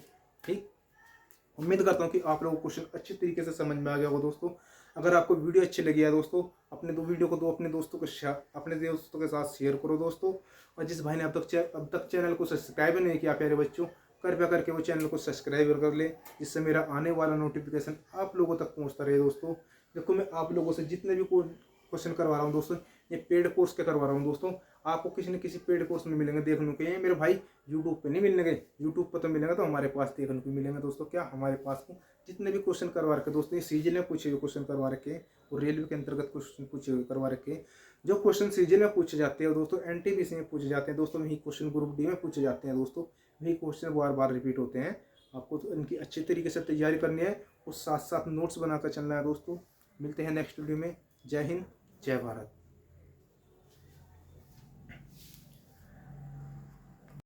[SPEAKER 1] ठीक, उम्मीद करता हूँ कि आप लोगों को क्वेश्चन अच्छी तरीके से समझ में आ गया होगा दोस्तों। अगर आपको वीडियो अच्छी लगी है दोस्तों, अपने वीडियो को अपने दोस्तों को अपने दोस्तों के साथ शेयर करो दोस्तों। और जिस भाई ने अब तक चैनल को सब्सक्राइब नहीं किया प्यारे बच्चों, कृपया करके वो चैनल को सब्सक्राइब कर ले, जिससे मेरा आने वाला नोटिफिकेशन आप लोगों तक पहुंचता रहे दोस्तों। देखो मैं आप लोगों से जितने भी क्वेश्चन करवा रहा हूँ दोस्तों, ये पेड कोर्स के करवा रहा हूँ दोस्तों। आपको किसी न किसी पेड कोर्स में मिलेंगे देखने को, ये मेरे भाई यूट्यूब पे नहीं मिलेंगे। यूट्यूब पर तो मिलेंगे, तो हमारे पास देखने को मिलेंगे दोस्तों। क्या हमारे पास जितने भी क्वेश्चन करवा रखे दोस्तों, ये सीजन में पूछे हुए क्वेश्चन करवा रखे और रेलवे के अंतर्गत क्वेश्चन पूछे हुए करवा रखे। जो क्वेश्चन सीजन में पूछे जाते हैं दोस्तों, एनटीपीसी में पूछे जाते हैं दोस्तों, वही क्वेश्चन ग्रुप डी में पूछे जाते हैं दोस्तों। वही क्वेश्चन बार बार रिपीट होते हैं। आपको तो इनकी अच्छी तरीके से तैयारी करनी है और साथ साथ नोट्स बनाकर चलना है दोस्तों। मिलते हैं नेक्स्ट वीडियो में। जय हिंद, जय भारत।